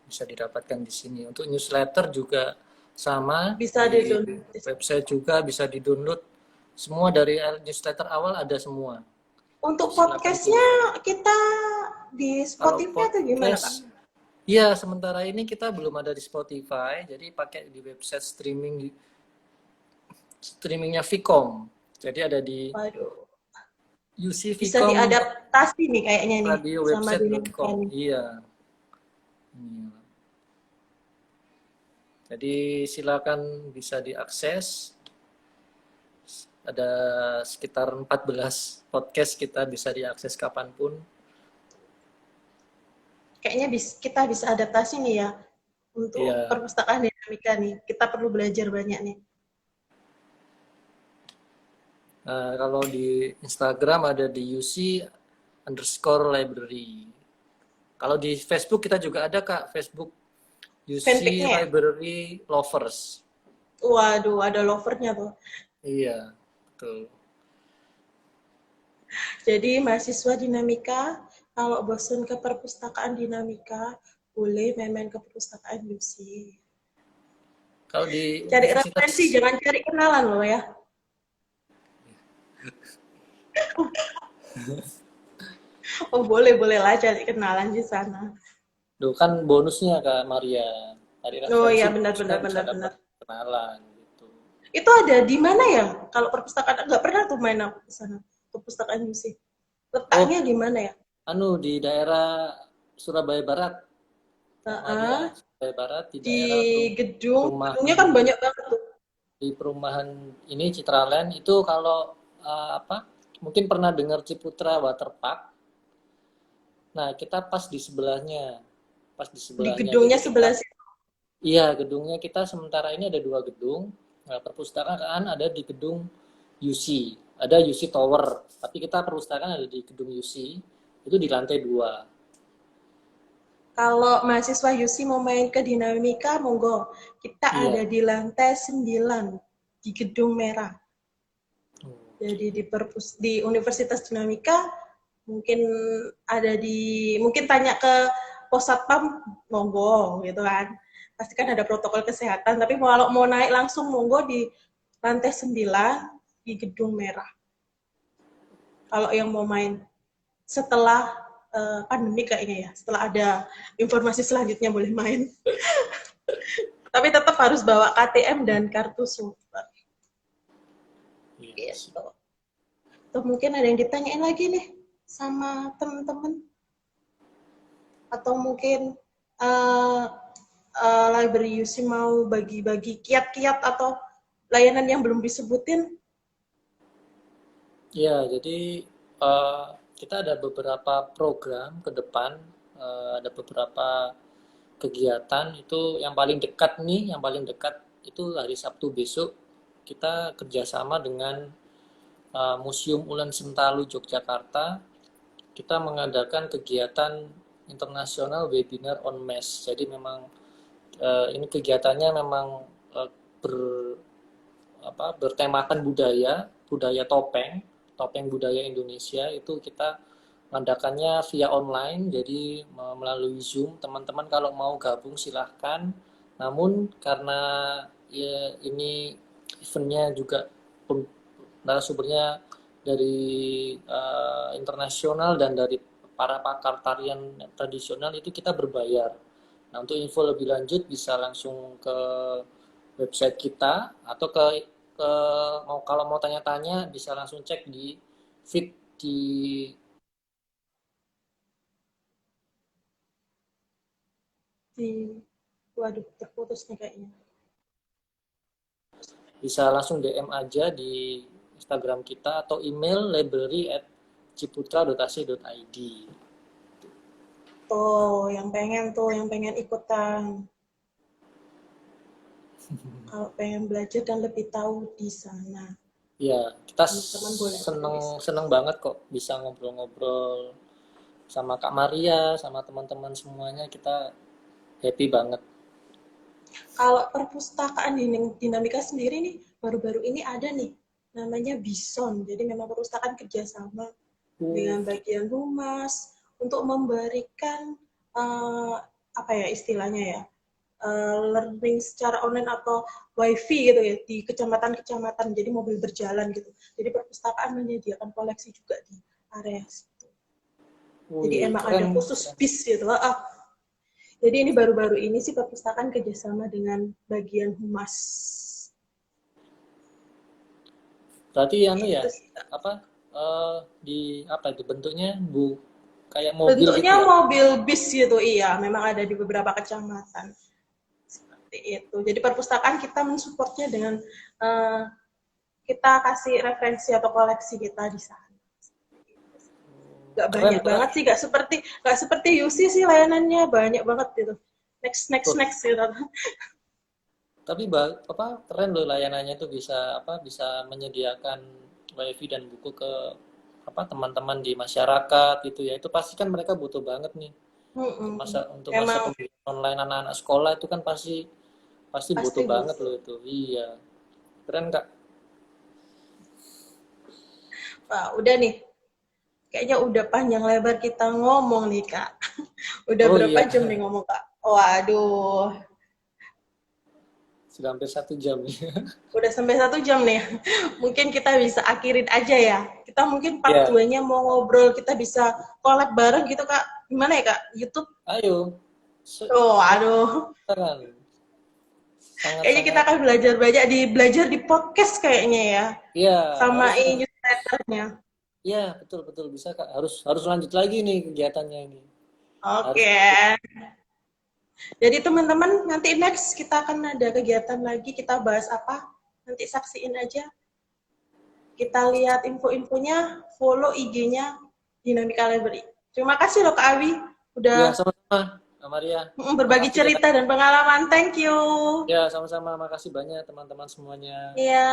[SPEAKER 2] bisa didapatkan di sini. Untuk newsletter juga sama,
[SPEAKER 1] Bisa
[SPEAKER 2] di
[SPEAKER 1] di-download.
[SPEAKER 2] website juga bisa di-download. Semua dari newsletter awal ada semua.
[SPEAKER 1] Untuk
[SPEAKER 2] Silakan
[SPEAKER 1] podcastnya
[SPEAKER 2] pilih.
[SPEAKER 1] kita di
[SPEAKER 2] Kalau
[SPEAKER 1] Spotify atau gimana, Kak?
[SPEAKER 2] podcast, iya sementara ini kita belum ada di Spotify, jadi pakai di website streamingnya Vicom. Jadi ada di
[SPEAKER 1] Waduh,
[SPEAKER 2] UC
[SPEAKER 1] bisa
[SPEAKER 2] Vicom
[SPEAKER 1] diadaptasi nih kayaknya nih
[SPEAKER 2] radio
[SPEAKER 1] sama dunia
[SPEAKER 2] website.com.
[SPEAKER 1] ini.
[SPEAKER 2] Iya. Jadi silakan bisa diakses. Ada sekitar 14 podcast kita bisa diakses kapanpun.
[SPEAKER 1] Kayaknya kita bisa adaptasi nih ya untuk
[SPEAKER 2] Iya.
[SPEAKER 1] perpustakaan dinamika nih. Kita perlu belajar banyak nih.
[SPEAKER 2] Nah, kalau di Instagram ada di UC_library. Kalau di Facebook kita juga ada, Kak, Facebook UC
[SPEAKER 1] Fanpage-nya ya?
[SPEAKER 2] Library Lovers.
[SPEAKER 1] Waduh, ada lovernya tuh.
[SPEAKER 2] Iya, betul.
[SPEAKER 1] Jadi mahasiswa dinamika, kalau bosan ke perpustakaan dinamika, boleh main-main ke perpustakaan UC.
[SPEAKER 2] Kalau di
[SPEAKER 1] Cari referensi,
[SPEAKER 2] Universitas,
[SPEAKER 1] jangan cari kenalan loh ya. Oh boleh lah cari kenalan di sana.
[SPEAKER 2] Duh, kan bonusnya Kak Maria. Dari
[SPEAKER 1] Oh
[SPEAKER 2] referensi
[SPEAKER 1] iya
[SPEAKER 2] bonusnya
[SPEAKER 1] benar
[SPEAKER 2] bisa dapat
[SPEAKER 1] benar.
[SPEAKER 2] kenalan gitu.
[SPEAKER 1] Itu ada di mana ya? Kalau perpustakaan nggak pernah tuh main aku ke sana. Perpustakaan UC.
[SPEAKER 2] Oh,
[SPEAKER 1] Letaknya di mana ya?
[SPEAKER 2] di daerah Surabaya Barat, Kak Maria.
[SPEAKER 1] Uh-uh.
[SPEAKER 2] Surabaya Barat di
[SPEAKER 1] Di
[SPEAKER 2] daerah
[SPEAKER 1] gedungnya
[SPEAKER 2] perumahan
[SPEAKER 1] kan banyak banget tuh.
[SPEAKER 2] di perumahan ini Citraland itu kalau apa? Mungkin pernah dengar Ciputra Waterpark. Nah, kita pas di sebelahnya. Pas di
[SPEAKER 1] Di
[SPEAKER 2] sebelahnya.
[SPEAKER 1] gedungnya
[SPEAKER 2] Jadi kita
[SPEAKER 1] sebelah situ.
[SPEAKER 2] iya, gedungnya kita sementara ini ada 2 gedung. Nah, perpustakaan ada di gedung UC. Ada UC Tower, tapi kita perpustakaan ada di gedung UC. Itu di lantai 2.
[SPEAKER 1] Kalau mahasiswa UC mau main ke Dinamika, monggo. Kita ada
[SPEAKER 2] Iya.
[SPEAKER 1] di lantai 9 di gedung merah. Jadi di Universitas Dinamika mungkin ada mungkin tanya ke pos satpam monggo gitu kan. Pasti kan ada protokol kesehatan, tapi kalau mau naik langsung monggo di lantai 9 di gedung merah. Kalau yang mau main setelah pandemi kayaknya ya, setelah ada informasi selanjutnya boleh main. Tapi tetap harus bawa KTM dan kartu super.
[SPEAKER 2] Iya.
[SPEAKER 1] Gitu. Atau mungkin ada yang ditanyain lagi nih sama teman-teman, atau mungkin uh, library UC mau bagi-bagi kiat-kiat atau layanan yang belum disebutin.
[SPEAKER 2] Ya, jadi kita ada beberapa program ke depan, ada beberapa kegiatan itu yang paling dekat nih, yang paling dekat itu hari Sabtu besok kita kerjasama dengan Museum Ulen Sentalu Yogyakarta. Kita mengadakan kegiatan internasional webinar on MES. Jadi memang ini kegiatannya memang ber bertemakan budaya topeng budaya Indonesia. Itu kita mengadakannya via online, jadi melalui Zoom. Teman-teman kalau mau gabung silahkan. Namun karena ya, ini eventnya juga narasumbernya dari internasional dan dari para pakar tarian tradisional, itu kita berbayar. Nah, untuk info lebih lanjut bisa langsung ke website kita atau ke kalau mau tanya-tanya bisa langsung cek di feed di
[SPEAKER 1] Waduh, terputus nih kayaknya.
[SPEAKER 2] bisa langsung DM aja di Instagram kita atau email library@ciputra.ac.id.
[SPEAKER 1] yang pengen ikutan. Kalau pengen belajar dan lebih tahu di sana,
[SPEAKER 2] Ya, kita
[SPEAKER 1] teman-teman boleh
[SPEAKER 2] seneng
[SPEAKER 1] tulis.
[SPEAKER 2] seneng banget kok bisa ngobrol-ngobrol sama Kak Maria, sama teman-teman semuanya. Kita happy banget.
[SPEAKER 1] Kalau perpustakaan dinamika sendiri nih, baru-baru ini ada nih, namanya Bison. Jadi memang perpustakaan kerjasama
[SPEAKER 2] Uh,
[SPEAKER 1] dengan bagian humas untuk memberikan apa ya istilahnya ya, learning secara online atau wifi gitu ya di kecamatan-kecamatan, jadi mobil berjalan gitu. Jadi perpustakaan menyediakan koleksi juga di area situ. Jadi
[SPEAKER 2] wih,
[SPEAKER 1] emang ada
[SPEAKER 2] keren,
[SPEAKER 1] khusus
[SPEAKER 2] keren.
[SPEAKER 1] bis gitu. Jadi ini baru-baru ini sih perpustakaan kerjasama dengan bagian humas.
[SPEAKER 2] Berarti anu ya,
[SPEAKER 1] Itu sih.
[SPEAKER 2] apa di apa itu bentuknya kayak mobil gitu
[SPEAKER 1] Bentuknya
[SPEAKER 2] ya?
[SPEAKER 1] mobil bis gitu, iya. Memang ada di beberapa kecamatan. Seperti itu. Jadi perpustakaan kita mensupportnya dengan uh, kita kasih referensi atau koleksi kita di sana. Gak
[SPEAKER 2] Keren
[SPEAKER 1] banyak
[SPEAKER 2] tuh.
[SPEAKER 1] banget sih, gak seperti UC sih layanannya banyak banget gitu. Next next
[SPEAKER 2] Loh,
[SPEAKER 1] next gitu.
[SPEAKER 2] tapi apa keren loh layanannya tuh bisa apa bisa menyediakan wifi dan buku ke apa teman-teman di masyarakat gitu ya. Itu pasti kan mereka butuh banget nih. Untuk masa
[SPEAKER 1] Emang
[SPEAKER 2] pembelajaran online anak-anak sekolah itu kan pasti pasti
[SPEAKER 1] pasti
[SPEAKER 2] butuh banget
[SPEAKER 1] butuh.
[SPEAKER 2] loh itu. Iya. Keren Kak.
[SPEAKER 1] Wah, udah nih. Kayaknya udah panjang lebar kita ngomong nih, Kak. Udah
[SPEAKER 2] Oh
[SPEAKER 1] berapa
[SPEAKER 2] iya,
[SPEAKER 1] jam nih ngomong, Kak? Waduh,
[SPEAKER 2] sudah hampir 1 jam nih.
[SPEAKER 1] udah sampai 1 jam nih. Mungkin kita bisa akhirin aja ya. Kita mungkin part
[SPEAKER 2] Ya,
[SPEAKER 1] 2-nya mau ngobrol, kita bisa collab bareng gitu, Kak. Gimana ya, Kak? YouTube?
[SPEAKER 2] ayo.
[SPEAKER 1] Oh, aduh.
[SPEAKER 2] Keren.
[SPEAKER 1] Kayaknya kita
[SPEAKER 2] Sangat-sangat.
[SPEAKER 1] akan belajar di podcast kayaknya ya.
[SPEAKER 2] Ya,
[SPEAKER 1] Sama
[SPEAKER 2] harusnya.
[SPEAKER 1] ini newsletternya.
[SPEAKER 2] Ya, betul betul bisa Kak. Harus harus lanjut lagi nih kegiatannya ini. Harus.
[SPEAKER 1] Oke. Jadi teman-teman, nanti next kita akan ada kegiatan lagi, kita bahas apa? Nanti saksiin aja. Kita lihat info-infonya, follow IG-nya Dinamika Library. Terima kasih loh Kak Awi,
[SPEAKER 2] Ya,
[SPEAKER 1] udah
[SPEAKER 2] sama-sama, Kak Maria.
[SPEAKER 1] berbagi
[SPEAKER 2] Makasih ya.
[SPEAKER 1] cerita dan pengalaman. Thank you.
[SPEAKER 2] Ya, sama-sama. Makasih banyak teman-teman semuanya.
[SPEAKER 1] Iya.